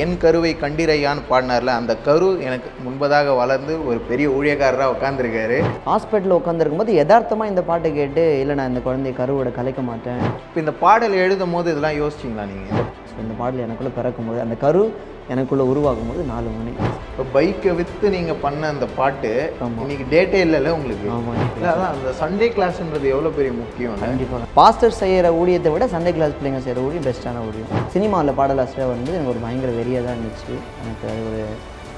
என் கருவை கண்டிரையான்னு பாடினார்ல, அந்த கரு எனக்கு முன்பதாக வளர்ந்து ஒரு பெரிய ஊழியக்காரராக உட்காந்துருக்காரு. ஹாஸ்பிட்டலில் உட்காந்துருக்கும்போது யதார்த்தமாக இந்த பாட்டை கேட்டு இல்லை நான் இந்த குழந்தைய கருவோட கலைக்க மாட்டேன். இப்போ இந்த பாடல் எழுதும் போது இதெல்லாம் யோசிச்சிங்களா நீங்கள்? ஸோ இந்த பாடல் எனக்குள்ளே பிறக்கும் போது அந்த கரு எனக்குள்ளே உருவாகும் போது 4 மணி. இப்போ பைக்கை விற்று நீங்கள் பண்ண அந்த பாட்டு இன்னைக்கு டேட்டே இல்லைல்ல உங்களுக்கு? ஆமாம். இல்லை, அதான் அந்த சண்டே கிளாஸ்ன்றது எவ்வளோ பெரிய முக்கியம். கண்டிப்பாக பாஸ்டர் செய்கிற ஊழியத்தை விட சண்டே கிளாஸ் பிள்ளைங்க செய்கிற ஊழியம் பெஸ்ட்டான ஊழியம். சினிமாவில் பாடலாசிரியர் வந்து எனக்கு ஒரு பயங்கர வெறியாக தான் இருந்துச்சு. எனக்கு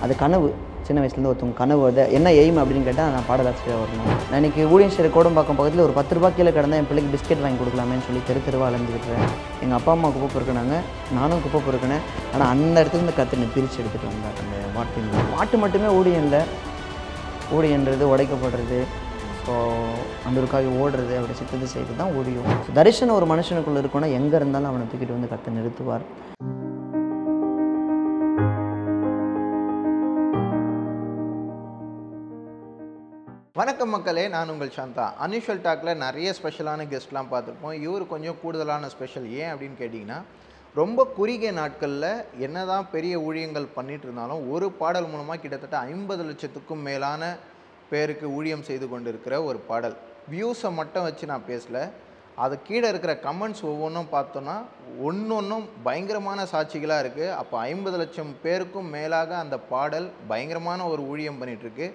அது கனவு. சின்ன வயசுலேருந்து ஒருத்தவங்க கனவு வருது, என்ன எய்ம் அப்படின்னு கேட்டால் நான் பாடலாசிரியர் வரணும். நான் இன்றைக்கி ஊழியம் செய்கிற கோடம்பாக்கம் பக்கத்தில் ஒரு 10 ரூபாய் கீழே கிடந்தா என் பிள்ளைக்கு பிஸ்கெட் வாங்கி கொடுக்கலாமேன்னு சொல்லி தெருவா அலைஞ்சிக்கிட்டுறேன். எங்கள் அப்பா அம்மா குப்பை பொறுக்கினாங்க, நானும் குப்பை பொறுக்கினேன். ஆனால் அந்த இடத்துலேருந்து கற்றுன்னு பிரித்து எடுத்துகிட்டு வந்தேன். அந்த பாட்டு மட்டுமே ஊழியம் இல்லை, ஊழியன்றது உடைக்கப்படுறது, ஸோ அந்தருக்காக ஓடுறது, அவரை சித்தத்தை செய்கிறது தான் ஊழியம். தரிசனம் ஒரு மனுஷனுக்குள்ளே இருக்கணும்னா எங்கே இருந்தாலும் அவனை தூக்கிட்டு வந்து கற்று நிறுத்துவார். வணக்கம் மக்களே, நான் உங்கள் சாந்தா. அன்யூஷுவல் டாக்கில் நிறைய ஸ்பெஷலான கெஸ்ட்லாம் பார்த்துருப்போம். இவர் கொஞ்சம் கூடுதலான ஸ்பெஷல். ஏன் அப்படின்னு கேட்டிங்கன்னா, ரொம்ப குறுகிய நாட்களில் என்ன தான் பெரிய ஊழியங்கள் பண்ணிகிட்டு இருந்தாலும் ஒரு பாடல் மூலமாக கிட்டத்தட்ட 50 லட்சத்துக்கும் மேலான பேருக்கு ஊழியம் செய்து கொண்டு இருக்கிற ஒரு பாடல். வியூஸை மட்டும் வச்சு நான் பேசலை, அது கீழே இருக்கிற கமெண்ட்ஸ் ஒவ்வொன்றும் பார்த்தோன்னா ஒன்றொன்றும் பயங்கரமான சாட்சிகளாக இருக்குது. அப்போ 50 லட்சம் பேருக்கும் மேலாக அந்த பாடல் பயங்கரமான ஒரு ஊழியம் பண்ணிகிட்ருக்கு.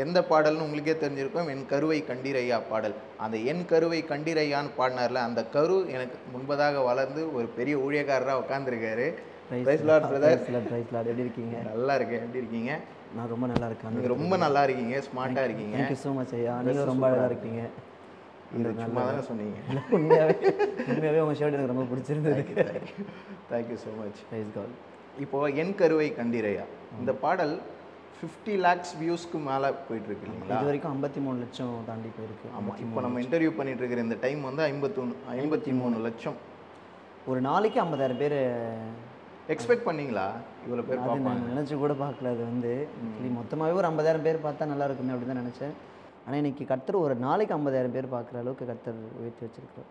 எந்த பாடல்னு உங்களுக்கே தெரிஞ்சிருக்கும், என் கருவை கண்டிரையா பாடல். அந்த என் கருவை கண்டிரையான்னு பாடினார்ல, அந்த கரு எனக்கு முன்பதாக வளர்ந்து ஒரு பெரிய ஊழியக்காரராக உட்காந்துருக்காரு. Praise lord brother. Praise lord. எப்படி இருக்கீங்க? நல்லா இருக்கேன். எப்படி இருக்கீங்க? நான் ரொம்ப நல்லா இருக்கேன். நீங்கள் ரொம்ப நல்லா இருக்கீங்க, ஸ்மார்ட்டாக இருக்கீங்க. தேங்க்யூ ஸோ மச் ஐயா. நீங்கள் ரொம்ப அழகாக இருக்கீங்க. இது சும்மா தானே சொன்னீங்க. உண்மையாகவே உங்கள் ஷர்ட் எனக்கு ரொம்ப பிடிச்சிருந்தது. Thank you so much. Praise God. இப்போது என் கருவை கண்டிரையா இந்த பாடல் 50 lakhs வியூஸ்க்கு மேலே போயிட்டுருக்கு இல்லைங்களா? இது வரைக்கும் 53 லட்சம் தாண்டி போயிருக்கு. ஆமாம். இப்போ நம்ம இன்டர்வியூ பண்ணிட்டு இருக்கிற இந்த டைம் வந்து 53 லட்சம். ஒரு நாளைக்கு 50,000 பேர் எக்ஸ்பெக்ட் பண்ணீங்களா இவ்வளோ பேர் பார்ப்பாங்க? நான் நினச்சி கூட பார்க்கல. அது வந்து மொத்தமாகவே ஒரு 50,000 பேர் பார்த்தா நல்லா இருக்குமே அப்படின்னு தான் நினச்சேன். ஆனால் இன்றைக்கி கர்த்தர் ஒரு நாளைக்கு 50,000 பேர் பார்க்குற அளவுக்கு கர்த்தர் உயர்த்தி வச்சிருக்காரு.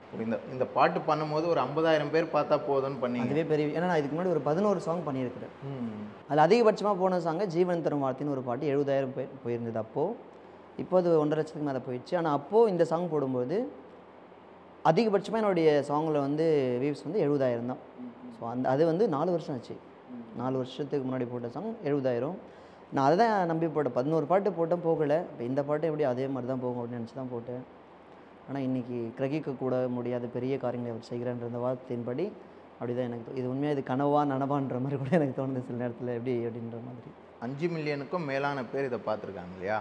இந்த பாட்டு பண்ணும்போது ஒரு 50,000 பேர் பார்த்தா போதும்னு பண்ணீங்க. அதுவே பெரிய. ஏன்னா நான் இதுக்கு முன்னாடி ஒரு 11 சாங் பண்ணியிருக்கிறேன். அதில் அதிகபட்சமாக போன சாங்க ஜீவன் தரும் வார்த்தைன்னு ஒரு பாட்டு 70,000 பேர் போயிருந்தது அப்போது. இப்போ அது 1.5 லட்சத்துக்கு மேலே போயிடுச்சு. ஆனால் அப்போது இந்த சாங் போடும்போது அதிகபட்சமாக என்னுடைய சாங்கில் வந்து வியூஸ் வந்து 70,000 தான். ஸோ அது வந்து 4 வருஷம் ஆச்சு. 4 வருஷத்துக்கு முன்னாடி போட்ட சாங் 70,000. நான் அதை தான் நம்பி போட்டேன். 11 பாட்டு போட்டேன், போகலை. இப்போ இந்த பாட்டு எப்படி அதே மாதிரி தான் போகும் அப்படின்னு நினச்சி தான் போட்டேன். ஆனால் இன்றைக்கி கிரகிக்கக்கூட முடியாத பெரிய காரியங்களை அவர் செய்கிறேன்ற அந்த வார்த்தையின்படி அப்படி தான் எனக்கு இது உண்மையாக இது கனவா நனவான்ற மாதிரி கூட எனக்கு தோணுது சில நேரத்தில். எப்படி அப்படின்ற மாதிரி 5 மில்லியனுக்கும் மேலான பேர் இதை பார்த்துருக்காங்க இல்லையா?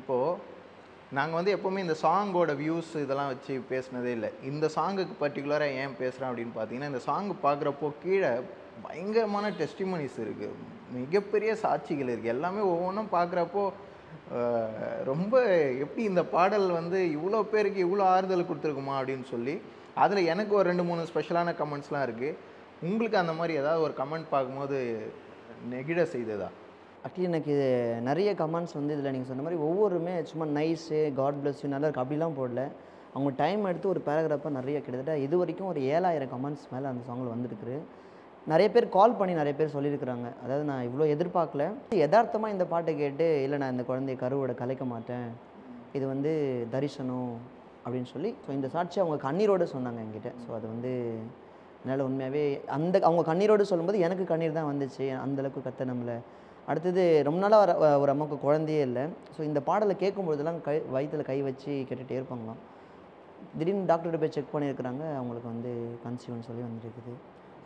இப்போது நாங்கள் வந்து எப்போவுமே இந்த சாங்கோட வியூஸ் இதெல்லாம் வச்சு பேசினதே இல்லை. இந்த சாங்குக்கு பர்டிகுலராக ஏன் பேசுகிறேன் அப்படின்னு பார்த்தீங்கன்னா, இந்த சாங்கு பார்க்குறப்போ கீழே பயங்கரமான டெஸ்டிமனிஸ் இருக்குது, மிகப்பெரிய சாட்சிகள் இருக்குது. எல்லாமே ஒவ்வொன்றும் பார்க்குறப்போ ரொம்ப எப்படி இந்த பாடல் வந்து இவ்வளோ பேருக்கு இவ்வளோ ஆறுதல் கொடுத்துருக்குமா அப்படின்னு சொல்லி, அதில் எனக்கு ஒரு 2-3 ஸ்பெஷலான கமெண்ட்ஸ்லாம் இருக்குது. உங்களுக்கு அந்த மாதிரி ஏதாவது ஒரு கமெண்ட் பார்க்கும்போது நெகிழ செய்ததா? ஆக்சுவலி எனக்கு நிறைய கமெண்ட்ஸ் வந்து இதில் நீங்கள் சொன்ன மாதிரி ஒவ்வொருமே சும்மா நைஸு, காட் பிளஸ் யூ, நல்லா இருக்கு அப்படிலாம் போடல. அவங்க டைம் எடுத்து ஒரு பேராகிராஃபாக நிறைய கிட்டத்தட்ட இது வரைக்கும் ஒரு 7,000 கமெண்ட்ஸ் மேலே அந்த சாங்கில் வந்துருக்குது. நிறைய பேர் கால் பண்ணி நிறைய பேர் சொல்லியிருக்கிறாங்க. அதாவது நான் இவ்வளோ எதிர்பார்க்கல, யதார்த்தமாக இந்த பாட்டை கேட்டு இல்லை நான் இந்த குழந்தைய கருவோட கலைக்க மாட்டேன், இது வந்து தரிசனம் அப்படின்னு சொல்லி ஸோ இந்த சாட்சி அவங்க கண்ணீரோடு சொன்னாங்க என்கிட்ட. ஸோ அது வந்து என்னால் உண்மையாகவே அவங்க கண்ணீரோடு சொல்லும்போது எனக்கு கண்ணீர் தான் வந்துச்சு. அந்தளவுக்கு கத்த நம்மளை. அடுத்தது ரொம்ப நாளாக ஒரு அம்மாவுக்கு குழந்தையே இல்லை. ஸோ இந்த பாடலை கேட்கும்பொழுதெல்லாம் வயிற்றில் கை வச்சு கேட்டுகிட்டே இருப்பாங்களாம். திடீர்னு டாக்டர்கிட்ட போய் செக் பண்ணியிருக்கிறாங்க, அவங்களுக்கு வந்து கன்சீவ்னு சொல்லி வந்துருக்குது.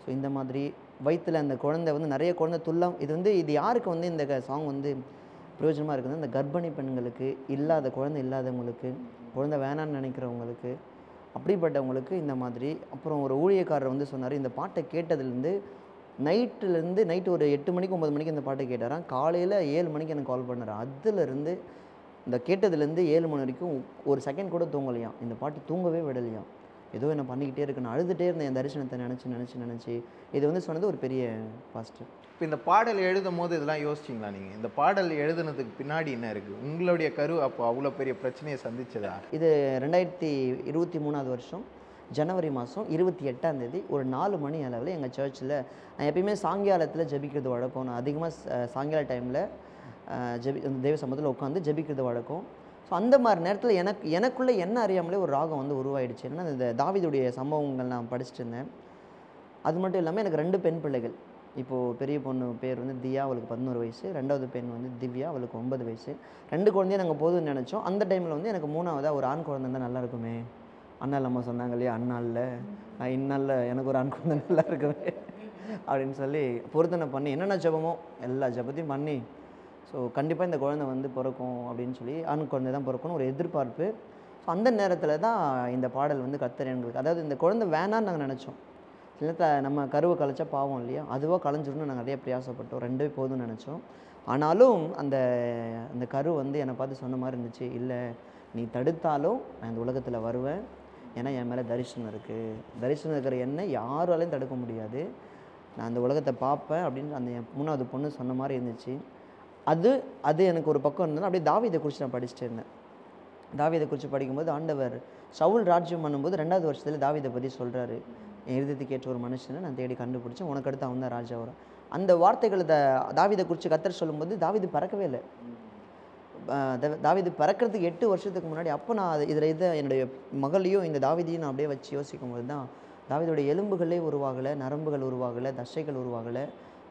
ஸோ இந்த மாதிரி வயிற்றில் அந்த குழந்தை வந்து நிறைய குழந்தை துல்லம். இது யாருக்கு வந்து இந்த சாங் வந்து பிரயோஜனமாக இருக்குது? இந்த கர்ப்பிணி பெண்களுக்கு, இல்லாத குழந்தை இல்லாதவங்களுக்கு, குழந்தை வேணான்னு நினைக்கிறவங்களுக்கு, அப்படிப்பட்டவங்களுக்கு இந்த மாதிரி. அப்புறம் ஒரு ஊழியக்காரர் வந்து சொன்னார், இந்த பாட்டை கேட்டதுலேருந்து நைட்டு ஒரு 8 மணிக்கு 9 மணிக்கு இந்த பாட்டை கேட்டாராம். காலையில் 7 மணிக்கு எனக்கு கால் பண்ணார். அதுலேருந்து இந்த கேட்டதுலேருந்து 7 மணி வரைக்கும் ஒரு செகண்ட் கூட தூங்கலையாம். இந்த பாட்டு தூங்கவே விடலையாம். ஏதோ என்ன பண்ணிக்கிட்டே இருக்கு, நான் அழுதுகிட்டே இருந்தேன் என் தரிசனத்தை நினச்சி. இது வந்து சொன்னது ஒரு பெரிய பாசிட்டிவ். இப்போ இந்த பாடல் எழுதும் போது இதெல்லாம் யோசிச்சிங்களா நீங்கள்? இந்த பாடல் எழுதுனதுக்கு பின்னாடி என்ன இருக்குது? உங்களுடைய கரு அப்போ அவ்வளோ பெரிய பிரச்சனையை சந்திச்சதா? இது 2023 வருஷம் ஜனவரி மாதம் 28ஆம் தேதி ஒரு 4 மணி அளவில் எங்கள் சர்ச்சில் நான் எப்பயுமே சாயங்காலத்தில் ஜெபிக்கிறது வழக்கம். நான் அதிகமாக சாயங்கால டைமில் தெய்வ சமூகத்தில் உட்காந்து ஜெபிக்கிறது வழக்கம். ஸோ அந்த மாதிரி நேரத்தில் எனக்குள்ளே என்ன அறியாமலே ஒரு ராகம் வந்து உருவாயிடுச்சு. ஏன்னா இந்த தாவீதுடைய சம்பவங்கள் நான் படிச்சுட்டு இருந்தேன். அது மட்டும் இல்லாமல் எனக்கு 2 பெண் பிள்ளைகள். இப்போது பெரிய பொண்ணு பேர் வந்து தியா, அவளுக்கு 11 வயசு. 2வது பெண் வந்து திவ்யா, அவளுக்கு 9 வயசு. 2 குழந்தையும் நாங்கள் போதும்னு நினச்சோம். அந்த டைமில் வந்து எனக்கு 3வதாக ஒரு ஆண் குழந்தை இருந்தால் நல்லா இருக்குமே. அண்ணா அம்மா சொன்னாங்க இல்லையா, அண்ணாவில் இந்நாளில் எனக்கு ஒரு ஆண் குழந்தை நல்லா இருக்குமே அப்படின்னு சொல்லி பொருத்தனை பண்ணி என்னென்ன ஜெபமோ எல்லா ஜெபத்தையும் பண்ணி, ஸோ கண்டிப்பாக இந்த குழந்தை வந்து பிறக்கும் அப்படின்னு சொல்லி, ஆண் குழந்தை தான் பிறக்கணும் ஒரு எதிர்பார்ப்பு. ஸோ அந்த நேரத்தில் தான் இந்த பாடல் வந்து கர்த்தர் எங்களுக்கு, அதாவது இந்த குழந்தை வேணான்னு நாங்கள் நினச்சோம். சில நம்ம கருவை கலைச்சா பாவம் இல்லையா, அதுவாக கலைஞ்சிடணும்னு நாங்கள் நிறைய பிரயாசப்பட்டோம். 2 போதும்னு நினச்சோம். ஆனாலும் அந்த கரு வந்து என்னை பார்த்து சொன்ன மாதிரி இருந்துச்சு, இல்லை நீ தடுத்தாலும் நான் இந்த உலகத்தில் வருவேன். ஏன்னா என் மேலே தரிசனம் இருக்குது. தரிசனம் இருக்கிற என்னை யாராலையும் தடுக்க முடியாது. நான் அந்த உலகத்தை பார்ப்பேன் அப்படின்னு அந்த என் 3வது பொண்ணு சொன்ன மாதிரி இருந்துச்சு. அது எனக்கு ஒரு பக்கம் இருந்தது. அப்படியே தாவீதை குறித்து நான் படிச்சுட்டு இருந்தேன். தாவீதை குறித்து படிக்கும்போது ஆண்டவர் சவுல் ராஜ்யம் பண்ணும்போது 2வது வருஷத்தில் தாவீதை பற்றி சொல்கிறாரு. என் இருதயத்துக்கு ஏற்ற ஒரு மனுஷனை நான் தேடி கண்டுபிடிச்சேன், உனக்கு அடுத்து அவன் தான் ராஜா வரும். அந்த வார்த்தைகளை தாவீதை குறித்து கர்த்தர் சொல்லும்போது தாவீது பறக்கவே இல்லை. தாவீது பறக்கிறதுக்கு 8 வருஷத்துக்கு முன்னாடி, அப்போ நான் இதை என்னுடைய மகளையும் இந்த தாவீதையும் நான் அப்படியே வச்சு யோசிக்கும் போது தான் தாவீதுடைய எலும்புகளே உருவாகலை, நரம்புகள் உருவாகலை, தசைகள் உருவாகலை.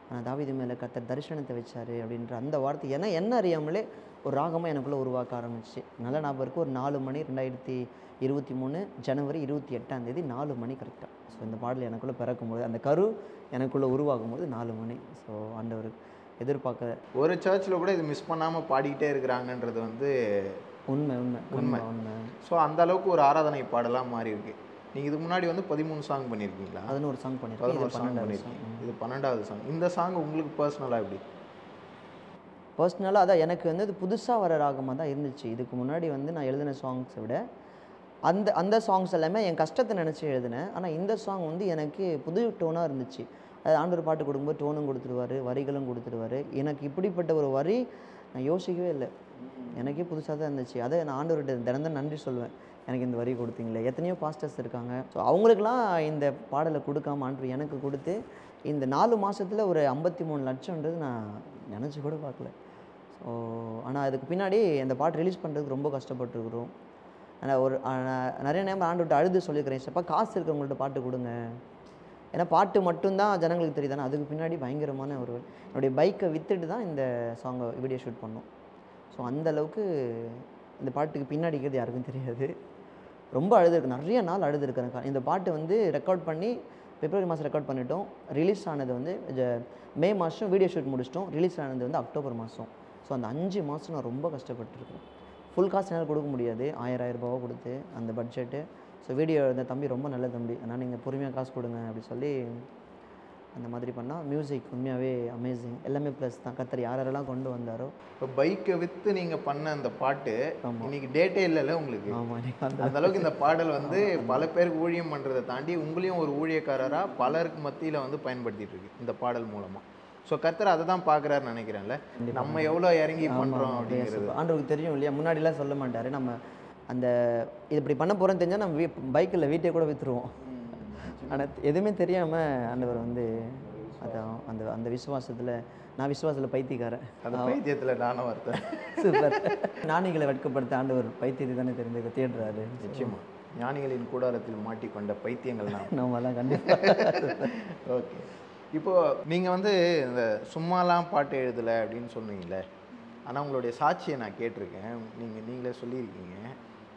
ஆனால் தாவீது மேலே கர்த்தர் தரிசனத்தை வச்சார் அப்படின்ற அந்த வார்த்தை என்ன அறியாமலே ஒரு ராகமாக எனக்குள்ளே உருவாக்க ஆரம்பிச்சு. நல்ல ஞாபகம் இருக்குது. ஒரு 4 மணி 2023 ஜனவரி 28ஆம் தேதி 4 மணி கரெக்டாக. ஸோ இந்த பாடல் எனக்குள்ளே பிறக்கும்போது, அந்த கரு எனக்குள்ளே உருவாகும் போது 4 மணி. ஸோ ஆண்டவர் எதிர்பார்க்க ஒரு சர்ச்சில் கூட இது மிஸ் பண்ணாமல் பாடிக்கிட்டே இருக்கிறாங்கன்றது வந்து உண்மை. ஸோ அந்த அளவுக்கு ஒரு ஆராதனை பாடலாக மாறி இருக்கு. நீங்கள் இதுக்கு முன்னாடி வந்து 13 சாங் பண்ணியிருக்கீங்களா? 11 சாங் 11 சாங் பண்ணியிருக்கீங்க. இது 12வது சாங். இந்த சாங் உங்களுக்கு பர்சனலாக எப்படி? பர்சனலாக அதான் எனக்கு வந்து அது புதுசாக வர ராகமாக தான் இருந்துச்சு. இதுக்கு முன்னாடி வந்து நான் எழுதின சாங்ஸை விட அந்த சாங்ஸ் எல்லாமே என் கஷ்டத்தை நினச்சி எழுதினேன். ஆனால் இந்த சாங் வந்து எனக்கு புது டோனாக இருந்துச்சு. அது ஆண்டவர் பாட்டு கொடுக்கும்போது டோனும் கொடுத்துருவார், வரிகளும் கொடுத்துருவார். எனக்கு இப்படிப்பட்ட ஒரு வரி நான் யோசிக்கவே இல்லை. எனக்கே புதுசாக தான் இருந்துச்சு. அதை நான் ஆண்டவர்கிட்ட தினம் நன்றி சொல்லுவேன், எனக்கு இந்த வரி கொடுத்தீங்களே. எத்தனையோ பாஸ்டர்ஸ் இருக்காங்க, ஸோ அவங்களுக்கெல்லாம் இந்த பாடலை கொடுக்காம ஆண்டவர் எனக்கு கொடுத்து இந்த 4 மாதத்தில் ஒரு 53 லட்சம்ன்றது நான் நினச்சி கூட பார்க்கல. ஸோ ஆனால் அதுக்கு பின்னாடி அந்த பாட்டு ரிலீஸ் பண்ணுறதுக்கு ரொம்ப கஷ்டப்பட்டுருக்குறோம். ஆனால் நிறைய நேரம் ஆண்டவர்கிட்ட அழுது சொல்லியிருக்கிறேன், சப்பா காசு இருக்கிறவங்கள்ட்ட பாட்டு கொடுங்க. ஏன்னா பாட்டு மட்டும்தான் ஜனங்களுக்கு தெரியுதானே, அதுக்கு பின்னாடி பயங்கரமான என்னுடைய பைக்கை விற்றுட்டு தான் இந்த சாங்கை வீடியோ ஷூட் பண்ணோம். ஸோ அந்தளவுக்கு இந்த பாட்டுக்கு பின்னாடி இருக்கிறது யாருக்கும் தெரியாது. ரொம்ப அழுதுருக்கு, நிறைய நாள் அழுதுருக்கிறேன். இந்த பாட்டு வந்து ரெக்கார்ட் பண்ணி பிப்ரவரி மாதம் ரெக்கார்ட் பண்ணிட்டோம். ரிலீஸ் ஆனது வந்து மே மாதம் வீடியோ ஷூட் முடிச்சிட்டோம். ரிலீஸ் ஆனது வந்து அக்டோபர் மாதம். ஸோ அந்த 5 மாதம் நான் ரொம்ப கஷ்டப்பட்டுருக்கேன். ஃபுல் காசு என்னால் கொடுக்க முடியாது, 1000 ரூபாவோ கொடுத்து அந்த பட்ஜெட்டு. ஸோ வீடியோ இந்த தம்பி ரொம்ப நல்ல தம்பி, அதனால் நீங்கள் பொறுமையாக காசு கொடுங்க அப்படி சொல்லி அந்த மாதிரி பண்ணால் மியூசிக் உண்மையாகவே அமேசிங். எல்லாமே ப்ளஸ் தான். கர்த்தர் யாரெல்லாம் கொண்டு வந்தாரோ. இப்போ பைக்கை விற்று நீங்கள் பண்ண அந்த பாட்டு இன்னைக்கு டேட்டே இல்லைல்ல உங்களுக்கு? ஆமாம், அந்த அளவுக்கு இந்த பாடல் வந்து பல பேருக்கு ஊழியம் பண்ணுறதை தாண்டி உங்களையும் ஒரு ஊழியக்காரராக பலருக்கு மத்தியில் வந்து பயன்படுத்திட்டு இருக்கு இந்த பாடல் மூலமாக. ஸோ கர்த்தர் அதை தான் பார்க்குறாருன்னு நினைக்கிறேன்ல, நம்ம எவ்வளோ இறங்கி பண்ணுறோம் அப்படிங்கிறது. ஆண்டவருக்கு தெரியும் இல்லையா, முன்னாடிலாம் சொல்ல மாட்டார். நம்ம அந்த இது இப்படி பண்ண போகிறோன்னு தெரிஞ்சால் நம்ம பைக்கில் வீட்டை கூட விற்றுருவோம். ஆனால் எதுவுமே தெரியாமல் ஆண்டவர் வந்து அதான் அந்த விசுவாசத்தில், நான் விசுவாசத்தில் பைத்தியக்காரன், அந்த பைத்தியத்தில் நானும் வருத்தேன். சூப்பர். ஞானிகளை வெட்கப்படுத்த ஆண்டவர் பைத்தியத்தை தானே தெரிந்து தேடுறாரு. நிச்சயமாக ஞானிகளின் கூடாரத்தில் மாட்டிக்கொண்ட பைத்தியங்கள் நம்மலாம் கண்டிப்பாக. ஓகே, இப்போது நீங்கள் வந்து இந்த சும்மாலாம் பாட்டு எழுதலை அப்படின்னு சொன்னீங்களே, ஆனால் உங்களுடைய சாட்சியை நான் கேட்டிருக்கேன். நீங்களே சொல்லியிருக்கீங்க,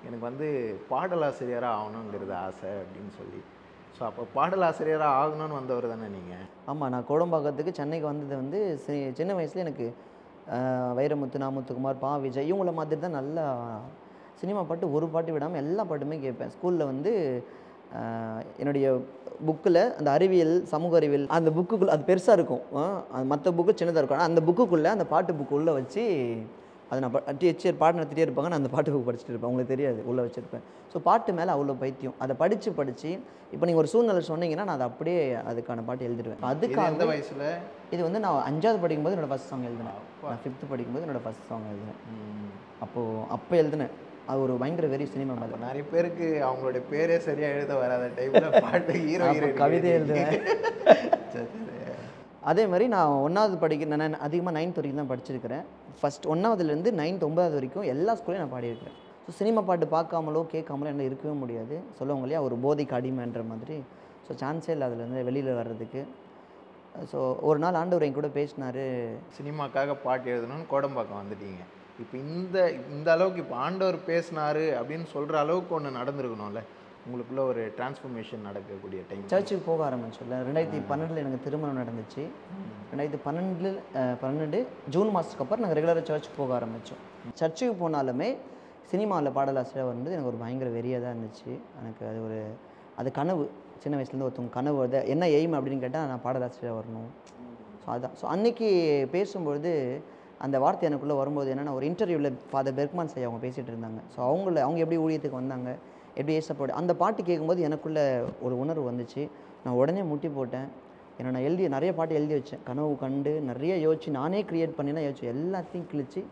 எனக்கு வந்து பாடலாசிரியராக ஆகணுங்கிறது ஆசை அப்படின்னு சொல்லி. ஸோ அப்போ பாடலாசிரியராக ஆகணும்னு வந்தவர் தானே நீங்கள்? ஆமாம், நான் கோடம்பாக்கத்துக்கு சென்னைக்கு வந்தது வந்து சின்ன வயசில் எனக்கு வைரமுத்து, நாமுத்துக்குமார், பா விஜய் இவங்கள மாதிரி தான் நல்லா சினிமா பாட்டு ஒரு பாட்டு விடாமல் எல்லா பாட்டுமே கேட்பேன். ஸ்கூலில் வந்து என்னுடைய புக்கில் அந்த அறிவியல், சமூக அறிவியல் அந்த புக்குக்குள்ளே அது பெருசாக இருக்கும், மற்ற புக்கு சின்னதாக இருக்கும். ஆனால் அந்த புக்குக்குள்ளே அந்த பாட்டு புக்கு உள்ளே வச்சு அதை நான் டீச்சர் பாட்டு நடத்திட்டே இருப்பாங்க, நான் அந்த பாட்டு புக்கு படிச்சுட்டு இருப்பேன். உங்களுக்கு தெரியாது, உள்ளே வச்சுருப்பேன். ஸோ பாட்டு மேலே அவ்வளோ பைத்தியம். அதை படித்து இப்போ நீங்கள் ஒரு சூழ்நிலை சொன்னீங்கன்னா நான் அதை அப்படியே அதுக்கான பாட்டு எழுதிடுவேன். அதுக்காக அந்த வயசில் இது வந்து நான் 5வது படிக்கும்போது என்னோடய ஃபஸ்ட் சாங் எழுதினேன். நான் 5th படிக்கும்போது என்னோடய ஃபஸ்ட் சாங் எழுதினேன். அப்போ எழுதினேன். அது ஒரு பயங்கர வெறி சினிமா மேலே. அப்ப நிறைய பேருக்கு அவங்களுடைய பேரே சரியா எழுத வராத டைப்ல பாட்டு ஹீரோ ஹீரோயின் கவிதை எழுதுவேன். சரி சரி. அதே மாதிரி நான் 1வது நான் அதிகமாக 9th வரைக்கும் தான் படிச்சிருக்கிறேன். ஃபஸ்ட் 1வதுலேருந்து 9th 9வது வரைக்கும் எல்லா ஸ்கூல்லையும் நான் பாடியிருக்கிறேன். ஸோ சினிமா பாட்டு பார்க்காமலோ கேட்காமலோ என்னால் இருக்கவே முடியாது. சொல்லுவாங்க இல்லையா ஒரு போதைக்கு அடிமைன்ற மாதிரி. ஸோ சான்ஸே இல்லை அதுலேருந்து வெளியில் வர்றதுக்கு. ஸோ ஒரு நாள் ஆண்டவர் என் கூட பேசினார். சினிமாக்காக பாட்டு எழுதணும்னு கோடம்பாக்கம் வந்துட்டீங்க. இப்போ இந்த இந்த அளவுக்கு இப்போ ஆண்டவர் பேசினாரு அப்படின்னு சொல்கிற அளவுக்கு ஒன்று நடந்திருக்கணும்ல, உங்களுக்குள்ள ஒரு டிரான்ஸ்ஃபர்மேஷன் நடக்கக்கூடிய டைம். சர்ச்சுக்கு போக ஆரம்பிச்சோம்ல. 2012 எனக்கு திருமணம் நடந்துச்சு. 2012 ஜூன் மாதத்துக்கு அப்புறம் நாங்கள் ரெகுலராக சர்ச்சுக்கு போக ஆரம்பித்தோம். சர்ச்சுக்கு போனாலுமே சினிமாவில் பாடலாசிரியர் வந்து எனக்கு ஒரு பயங்கர வெறியாக தான் இருந்துச்சு. எனக்கு அது கனவு. சின்ன வயசுலேருந்து ஒருத்தவங்க கனவு வருது. என்ன எய்ம் அப்படின்னு கேட்டால் நான் பாடலாசிரியராக வரணும். ஸோ அதுதான். ஸோ அன்றைக்கி பேசும்பொழுது அந்த வார்த்தை எனக்குள்ளே வரும்போது என்னென்னா, ஒரு இன்டர்வியூவில் ஃபாதர் பெர்க்மான் சார் அவங்க பேசிகிட்டு இருந்தாங்க. ஸோ அவங்க எப்படி ஊழியத்துக்கு வந்தாங்க, எப்படி ஏசப்போடு அந்த பாட்டு கேட்கும்போது எனக்குள்ளே ஒரு உணர்வு வந்துச்சு. நான் உடனே முட்டி போட்டேன். நான் நிறைய பாட்டு எழுதி வச்சேன். கனவு கண்டு நிறைய யோசிச்சு நானே க்ரியேட் பண்ணினா யோசிச்சு எல்லாத்தையும் கிழிச்சு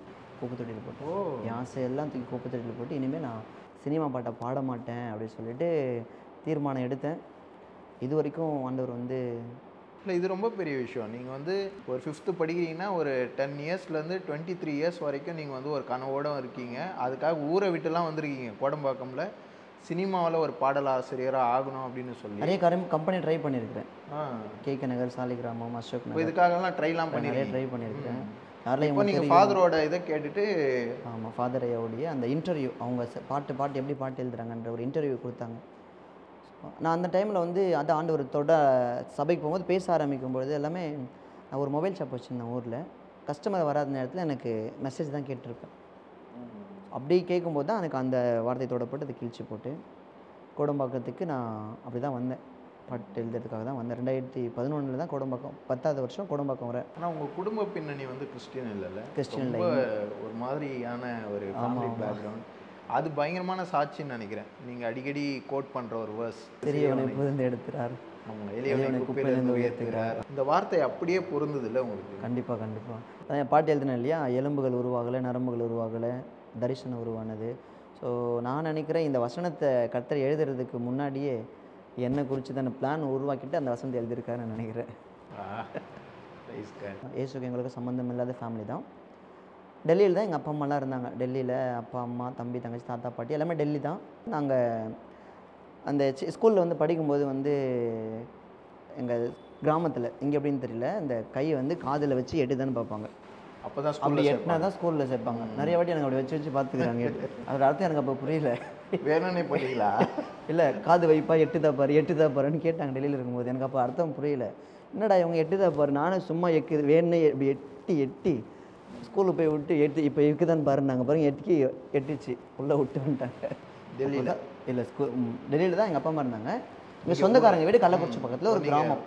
குப்பை தொட்டியில் போட்டேன். என் ஆசை எல்லாம் தூக்கி குப்பை தொட்டியில் போட்டு இனிமேல் நான் சினிமா பாட்டை பாட மாட்டேன் அப்படின்னு சொல்லிட்டு தீர்மானம் எடுத்தேன். இது வரைக்கும் ஆண்டவர் வந்து இல்லை, இது ரொம்ப பெரிய விஷயம். நீங்கள் வந்து ஒரு 5th படிக்கிறீங்கன்னா ஒரு 10 இயர்ஸ்லேருந்து 23 இயர்ஸ் வரைக்கும் நீங்கள் வந்து ஒரு கனவோடு இருக்கீங்க. அதுக்காக ஊரை விட்டுலாம் வந்திருக்கீங்க. கோடம்பாக்கம்ல சினிமாவில் ஒரு பாடலாசிரியராக ஆகணும் அப்படின்னு சொல்லி நிறைய கம்பெனி ட்ரை பண்ணியிருக்கிறேன். கேகே நகர், சாலிகிராமம், அசோக் நகர். இதுக்காகலாம் ட்ரைலாம் பண்ணி நிறைய ட்ரை பண்ணியிருக்கேன். இப்போ நீங்கள் ஃபாதரோட இதை கேட்டுட்டு ஆமாம், ஃபாதர் ஐயாவுடைய அந்த இன்டர்வியூ அவங்க பாட்டு எப்படி பாட்டு எழுதுறாங்கன்ற ஒரு இன்டர்வியூ கொடுத்தாங்க. நான் அந்த டைமில் வந்து அது ஆண்டவரத்தோட சபைக்கு போகும்போது பேச ஆரம்பிக்கும்பொழுது எல்லாமே நான் ஒரு மொபைல் ஷாப் வச்சுருந்தேன் ஊரில். கஸ்டமர் வராத நேரத்தில் எனக்கு மெசேஜ் தான் கேட்டிருப்பேன். அப்படி கேட்கும்போது தான் எனக்கு அந்த வார்த்தை தொடப்பட்டு அதை கிழிச்சு போட்டு கோடம்பாக்கத்துக்கு நான் அப்படி தான் வந்தேன். பாட்டு எழுதுறதுக்காக தான் வந்தேன். 2011 தான் கோடம்பாக்கம் 10வது வருஷம் கோடம்பாக்கம் வரேன். ஆனால் உங்கள் குடும்ப பின்னணி வந்து கிறிஸ்டியன் இல்லைல்ல, கிறிஸ்டியன் ரொம்ப ஒரு மாதிரியான ஒரு ஃபேமிலி பேக்ரவுண்ட். அது பயங்கரமான சாட்சின்னு நினைக்கிறேன். நீங்கள் அடிக்கடி கோட் பண்ணுற ஒரு வேர்ஸ், பெரியவனை புரிந்து எடுத்துறார், அவங்க எளியவனை குப்பையிலிருந்து உயர்த்துகிறார். இந்த வார்த்தை அப்படியே பொருந்தது இல்லை உங்களுக்கு? கண்டிப்பாக பாட்டு எழுதுனேன் இல்லையா, எலும்புகள் உருவாகலை, நரம்புகள் உருவாகலை, தரிசனம் உருவானது. ஸோ நான் நினைக்கிறேன் இந்த வசனத்தை கர்த்தர் எழுதுறதுக்கு முன்னாடியே என்னை குறித்து தான் பிளான் உருவாக்கிட்டு அந்த வசனத்தை எழுதியிருக்காருன்னு நான் நினைக்கிறேன். ஏசுக்கு எங்களுக்கு சம்மந்தம் இல்லாத ஃபேமிலி தான். டெல்லியில் தான் எங்கள் அப்பா அம்மாலாம் இருந்தாங்க. டெல்லியில் அப்பா அம்மா தம்பி தங்கச்சி தாத்தா பாட்டி எல்லாமே டெல்லி தான். நாங்கள் அந்த ஸ்கூலில் வந்து படிக்கும்போது வந்து எங்கள் கிராமத்தில் இங்கே எப்படின்னு தெரியல, இந்த கையை வந்து காதில் வச்சு எட்டுதான்னு பார்ப்பாங்க. அப்போ தான் அப்படி எட்டுனா தான் ஸ்கூலில் சேர்ப்பாங்க. நிறைய வாட்டி எனக்கு அப்படி வச்சு பார்த்துக்கிறாங்க. அதோட அர்த்தம் எனக்கு அப்போ புரியல. வேணும்னே பண்ணிங்களா? இல்லை, காது வைப்பா எட்டுதா பாருன்னு கேட்டாங்க டெல்லியில் இருக்கும்போது. எனக்கு அப்போ அர்த்தம் புரியல. என்னடா இவங்க எட்டுதா பாரு, நானும் சும்மா வேணும்னே இப்படி எட்டி ஸ்கூலுக்கு போய் விட்டு இப்போ இருக்குதான்னு பாருன்னாங்க. பாருங்க எட்டுச்சு உள்ளே விட்டு வந்துட்டாங்க. டெல்லியில் இல்லை, டெல்லியில் தான் எங்கள் அப்பா அம்மா இருந்தாங்க. இங்கே சொந்தக்காரங்க வீடு கள்ளக்குறிச்சி பக்கத்தில் ஒரு கிராமம்,